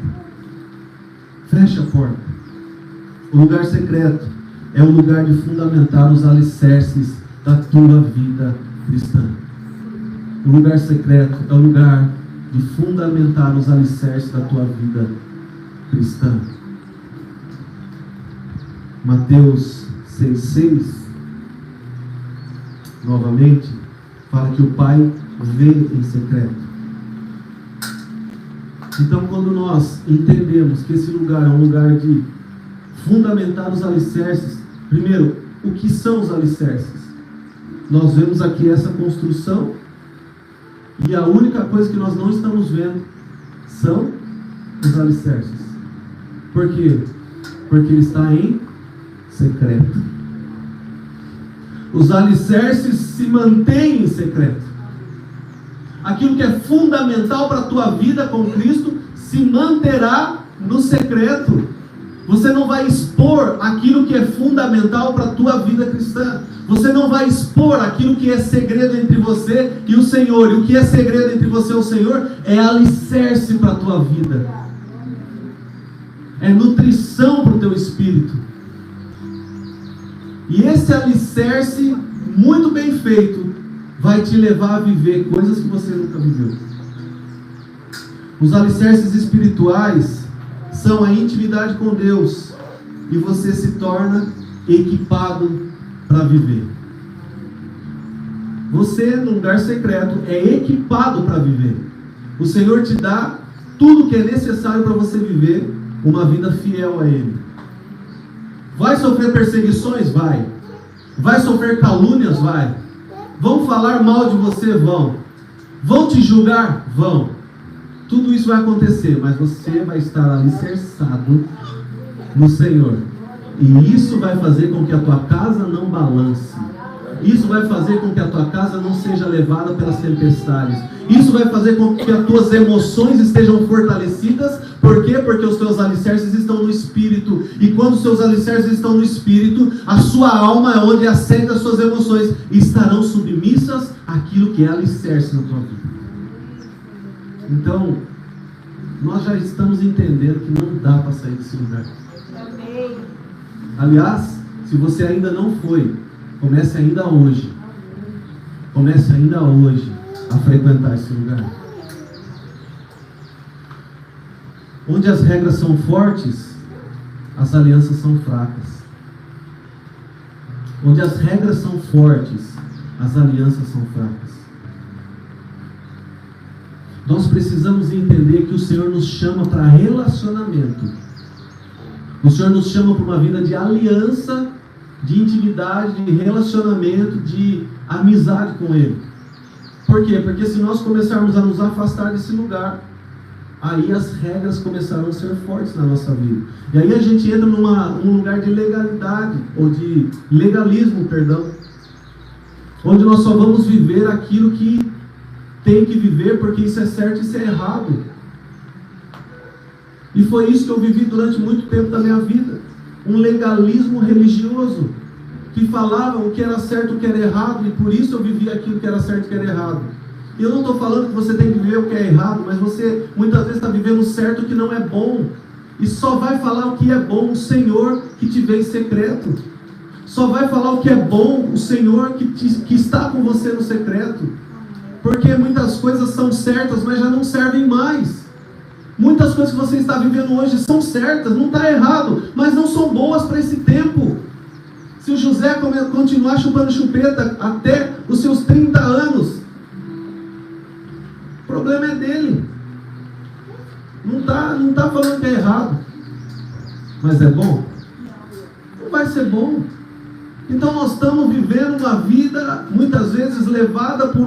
Feche a porta. O lugar secreto é o lugar de fundamentar os alicerces da tua vida cristã. O lugar secreto é o lugar de fundamentar os alicerces da tua vida cristã. Mateus 6,6 novamente fala que o Pai vê em secreto. Então, quando nós entendemos que esse lugar é um lugar de fundamentar os alicerces, primeiro, o que são os alicerces? Nós vemos aqui essa construção, e a única coisa que nós não estamos vendo são os alicerces. Por quê? Porque ele está em secreto. Os alicerces se mantêm em secreto. Aquilo que é fundamental para a tua vida com Cristo se manterá no secreto. Você não vai expor aquilo que é fundamental para a tua vida cristã. Você não vai expor aquilo que é segredo entre você e o Senhor. E o que é segredo entre você e o Senhor é alicerce para a tua vida. É nutrição para o teu espírito. E esse alicerce, muito bem feito, vai te levar a viver coisas que você nunca viveu. Os alicerces espirituais são a intimidade com Deus, e você se torna equipado para viver. Você, no lugar secreto, é equipado para viver. O Senhor te dá tudo que é necessário para você viver uma vida fiel a Ele. Vai sofrer perseguições? Vai. Vai sofrer calúnias? Vai. Vão falar mal de você? Vão. Vão te julgar? Vão. Tudo isso vai acontecer, mas você vai estar alicerçado no Senhor. E isso vai fazer com que a tua casa não balance. Isso vai fazer com que a tua casa não seja levada pelas tempestades. Isso vai fazer com que as tuas emoções estejam fortalecidas. Por quê? Porque os teus alicerces estão no Espírito. E quando os seus alicerces estão no Espírito, a sua alma é onde assenta as suas emoções, e estarão submissas àquilo que é alicerce na tua vida. Então, nós já estamos entendendo que não dá para sair desse lugar. Aliás, se você ainda não foi, comece ainda hoje. Comece ainda hoje a frequentar esse lugar. Onde as regras são fortes, as alianças são fracas. Onde as regras são fortes, as alianças são fracas. Nós precisamos entender que o Senhor nos chama para relacionamento. O Senhor nos chama para uma vida de aliança, de intimidade, de relacionamento, de amizade com Ele. Por quê? Porque se nós começarmos a nos afastar desse lugar, aí as regras começarão a ser fortes na nossa vida. E aí a gente entra num lugar de legalidade, ou de legalismo, perdão, onde nós só vamos viver aquilo que tem que viver, porque isso é certo e isso é errado. E foi isso que eu vivi durante muito tempo da minha vida. Um legalismo religioso, que falava o que era certo e o que era errado, e por isso eu vivia aquilo que era certo e o que era errado. E eu não estou falando que você tem que viver o que é errado, mas você muitas vezes está vivendo certo o que não é bom. E só vai falar o que é bom o Senhor que te vê em secreto. Só vai falar o que é bom o Senhor que está com você no secreto. Porque muitas coisas são certas, mas já não servem mais. Muitas coisas que você está vivendo hoje são certas, não está errado, mas não são boas para esse tempo. Se o José continuar chupando chupeta até os seus 30 anos, o problema é dele. Não está falando que é errado, mas é bom? Não vai ser bom. Então nós estamos vivendo uma vida, muitas vezes, levada por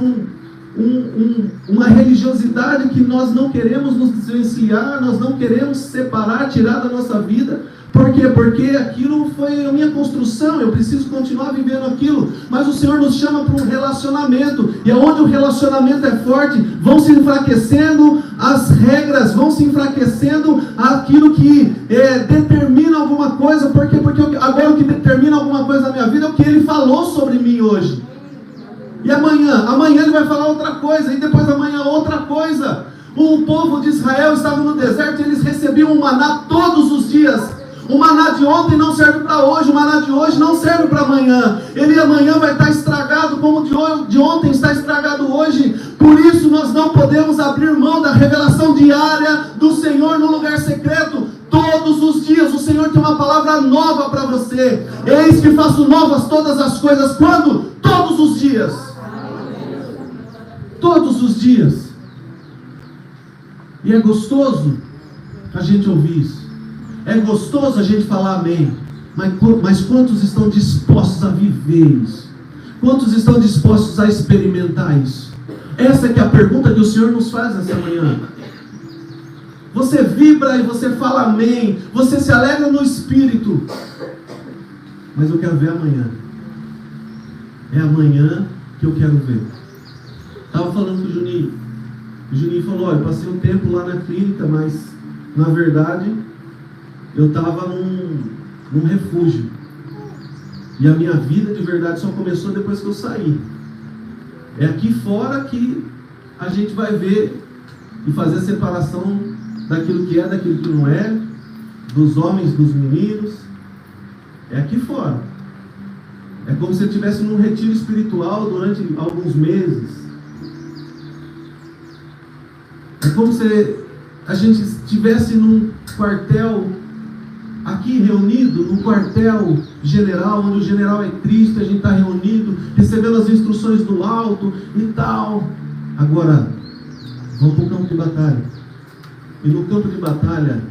uma religiosidade que nós não queremos nos desvencilhar, nós não queremos separar, tirar da nossa vida. Por quê? Porque aquilo foi a minha construção, eu preciso continuar vivendo aquilo. Mas o Senhor nos chama para um relacionamento, e onde o relacionamento é forte, vão se enfraquecendo as regras, vão se enfraquecendo aquilo que determina alguma coisa. Por quê? Porque agora o que determina alguma coisa na minha vida é o que Ele falou sobre mim hoje. E amanhã Ele vai falar outra coisa, e depois amanhã outra coisa. O povo de Israel estava no deserto e eles recebiam um maná todos os dias. O maná de ontem não serve para hoje, o maná de hoje não serve para amanhã. Ele amanhã vai estar estragado como o de ontem está estragado hoje. Por isso nós não podemos abrir mão da revelação diária do Senhor no lugar secreto. Todos os dias o Senhor tem uma palavra nova para você. Eis que faço novas todas as coisas. Quando? Todos os dias. Todos os dias. E é gostoso a gente ouvir isso. É gostoso a gente falar amém. Mas quantos estão dispostos a viver isso? Quantos estão dispostos a experimentar isso? Essa é que é a pergunta que o Senhor nos faz essa manhã. Você vibra e você fala amém. Você se alegra no Espírito. Mas eu quero ver amanhã. É amanhã que eu quero ver. Estava falando com o Juninho. O Juninho falou, olha, eu passei um tempo lá na clínica, mas na verdade eu estava num refúgio. E a minha vida de verdade só começou depois que eu saí. É aqui fora que a gente vai ver e fazer a separação daquilo que é, daquilo que não é, dos homens, dos meninos. É aqui fora. É como se eu estivesse num retiro espiritual durante alguns meses. É como se a gente estivesse num quartel, aqui reunido, num quartel general, onde o general é Cristo, a gente está reunido, recebendo as instruções do alto e tal. Agora, vamos para o campo de batalha. E no campo de batalha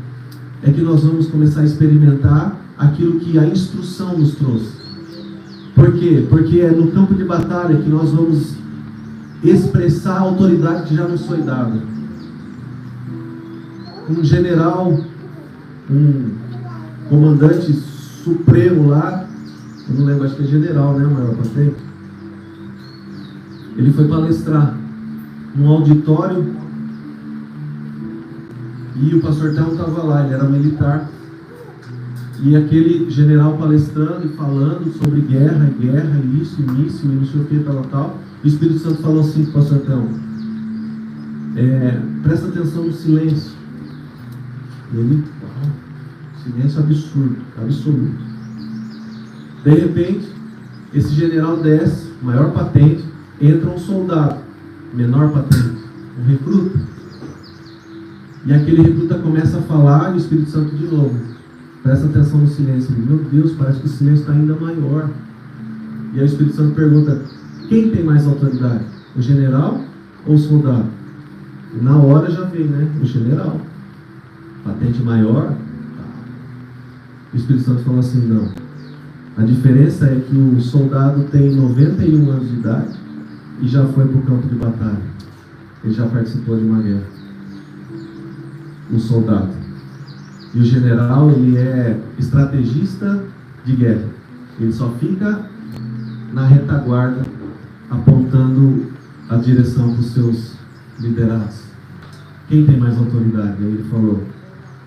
é que nós vamos começar a experimentar aquilo que a instrução nos trouxe. Por quê? Porque é no campo de batalha que nós vamos expressar a autoridade que já nos foi dada. Um general, um comandante supremo lá, eu não lembro, acho que é general, né, maior patente? Ele foi palestrar num auditório e o pastor Thelmo estava lá, ele era militar. E aquele general palestrando e falando sobre guerra, e isso, e não sei o que, tal. O Espírito Santo falou assim para o pastor Thelmo, presta atenção no silêncio. E ele, uau, silêncio absurdo, absoluto. De repente, esse general desce, maior patente, entra um soldado, menor patente, um recruta. E aquele recruta começa a falar e o Espírito Santo de novo. Presta atenção no silêncio. Meu Deus, parece que o silêncio está ainda maior. E aí o Espírito Santo pergunta, quem tem mais autoridade? O general ou o soldado? E na hora já veio, né? O general. Patente maior. O Espírito Santo falou assim, não. A diferença é que o soldado tem 91 anos de idade e já foi para o campo de batalha. Ele já participou de uma guerra. O soldado. E o general, ele é estrategista de guerra. Ele só fica na retaguarda, apontando a direção para os seus liderados. Quem tem mais autoridade? Aí ele falou,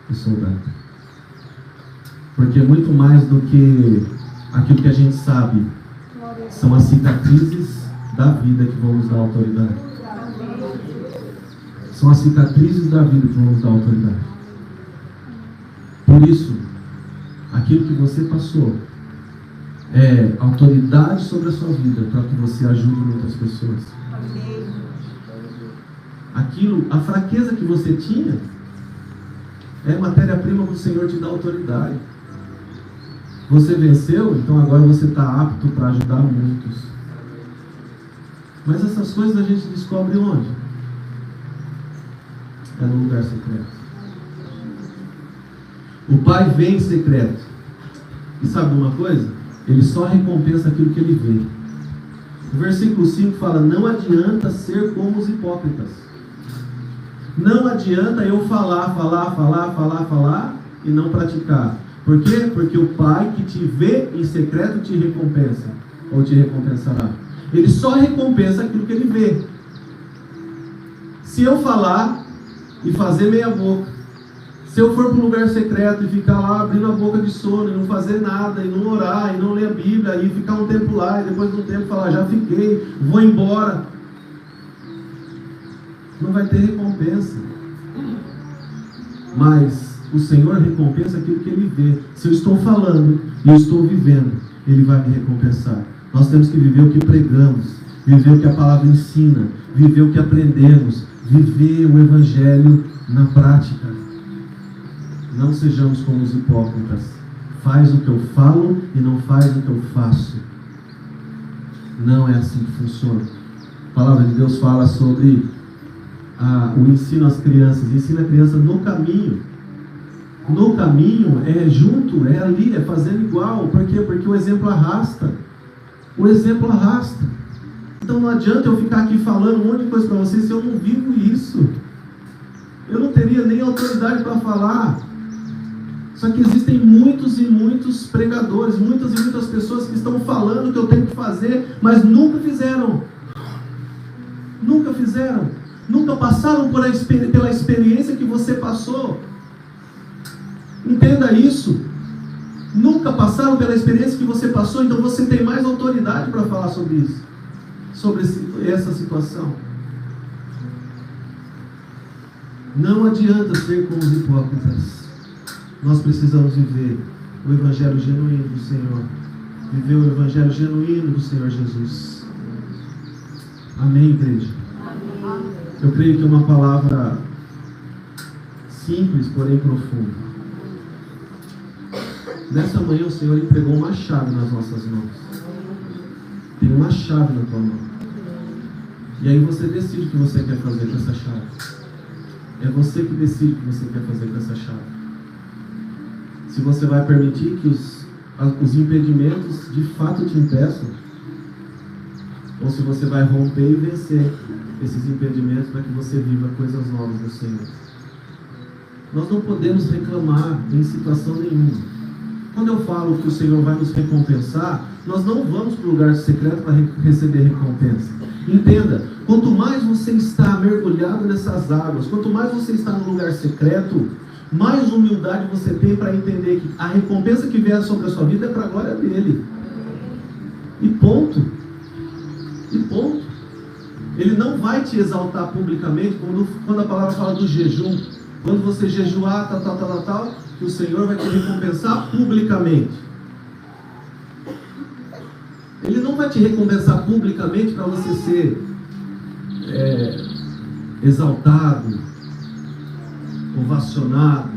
o soldado. Porque muito mais do que aquilo que a gente sabe, são as cicatrizes da vida que vão nos dar autoridade. São as cicatrizes da vida que vão nos dar autoridade. Por isso, aquilo que você passou é autoridade sobre a sua vida para que você ajude muitas pessoas. Aquilo, a fraqueza que você tinha é matéria-prima para o Senhor te dar autoridade. Você venceu, então agora você está apto para ajudar muitos. Mas essas coisas a gente descobre onde? É no lugar secreto. O Pai vem em secreto. E sabe uma coisa? Ele só recompensa aquilo que ele vê. O versículo 5 fala, não adianta ser como os hipócritas. Não adianta eu falar e não praticar. Por quê? Porque o Pai que te vê em secreto te recompensa. Ou te recompensará. Ele só recompensa aquilo que ele vê. Se eu falar e fazer meia boca, se eu for para um lugar secreto e ficar lá abrindo a boca de sono e não fazer nada, e não orar, e não ler a Bíblia, e ficar um tempo lá, e depois de um tempo falar, já fiquei, vou embora, não vai ter recompensa. Mas o Senhor recompensa aquilo que Ele vê. Se eu estou falando e eu estou vivendo, Ele vai me recompensar. Nós temos que viver o que pregamos, viver o que a palavra ensina, viver o que aprendemos, viver o Evangelho na prática. Não sejamos como os hipócritas. Faz o que eu falo e não faz o que eu faço. Não é assim que funciona. A palavra de Deus fala sobre o ensino às crianças, ensina a criança no caminho. No caminho é junto, é ali, é fazendo igual. Por quê? Porque o exemplo arrasta. O exemplo arrasta. Então não adianta eu ficar aqui falando um monte de coisa para vocês se eu não vivo isso. Eu não teria nem autoridade para falar. Só que existem muitos e muitos pregadores, muitas e muitas pessoas que estão falando o que eu tenho que fazer, mas nunca fizeram. Nunca fizeram. Nunca passaram pela experiência que você passou. Entenda isso. Nunca passaram pela experiência que você passou, então você tem mais autoridade para falar sobre isso, sobre essa situação. Não adianta ser como os hipócritas. Nós precisamos viver o Evangelho genuíno do Senhor. Viver o Evangelho genuíno do Senhor Jesus. Amém, igreja? Amém. Eu creio que é uma palavra simples, porém profunda. Nessa manhã o Senhor entregou uma chave nas nossas mãos. Tem uma chave na tua mão. E aí você decide o que você quer fazer com essa chave. É você que decide o que você quer fazer com essa chave. Se você vai permitir que os impedimentos de fato te impeçam, ou se você vai romper e vencer esses impedimentos para que você viva coisas novas no Senhor. Nós não podemos reclamar em situação nenhuma. Quando eu falo que o Senhor vai nos recompensar, nós não vamos para o lugar secreto para receber recompensa. Entenda, quanto mais você está mergulhado nessas águas, quanto mais você está no lugar secreto, mais humildade você tem para entender que a recompensa que vier sobre a sua vida é para a glória dele. E ponto. E ponto. Ele não vai te exaltar publicamente, quando a palavra fala do jejum. Quando você jejuar, tal, que o Senhor vai te recompensar publicamente. Ele não vai te recompensar publicamente para você ser exaltado, ovacionado.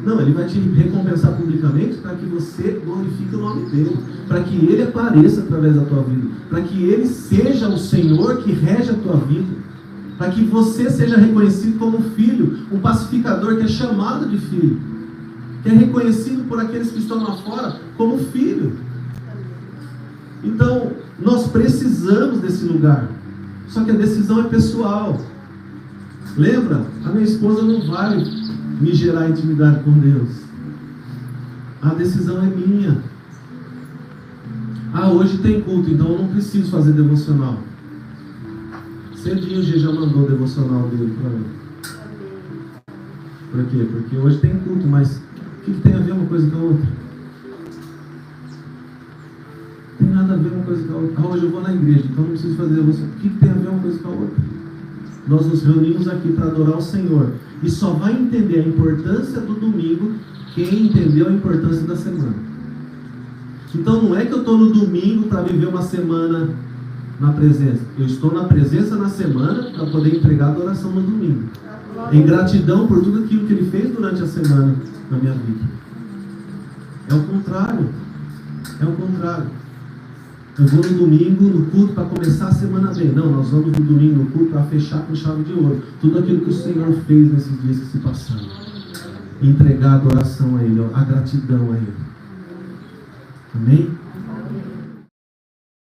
Não, ele vai te recompensar publicamente para que você glorifique o nome dele, para que ele apareça através da tua vida, para que ele seja o Senhor que rege a tua vida, para que você seja reconhecido como filho, um pacificador que é chamado de filho, que é reconhecido por aqueles que estão lá fora como filho. Então, nós precisamos desse lugar, só que a decisão é pessoal. Lembra? A minha esposa não vai me gerar intimidade com Deus. A decisão é minha. Hoje tem culto, então eu não preciso fazer devocional. Cedinho o G já mandou o devocional dele para mim. Por quê? Porque hoje tem culto, mas o que tem a ver uma coisa com a outra? Tem nada a ver uma coisa com a outra. Hoje eu vou na igreja, então não preciso fazer devocional. O que tem a ver uma coisa com a outra? Nós nos reunimos aqui para adorar o Senhor. E só vai entender a importância do domingo quem entendeu a importância da semana. Então não é que eu estou no domingo para viver uma semana na presença. Eu estou na presença na semana para poder entregar a adoração no domingo. Em gratidão por tudo aquilo que Ele fez durante a semana na minha vida. É o contrário. É o contrário. Eu vou no domingo no culto para começar a semana bem. Não, nós vamos no domingo no culto para fechar com chave de ouro tudo aquilo que o Senhor fez nesses dias que se passaram. E entregar a adoração a Ele, a gratidão a Ele. Amém?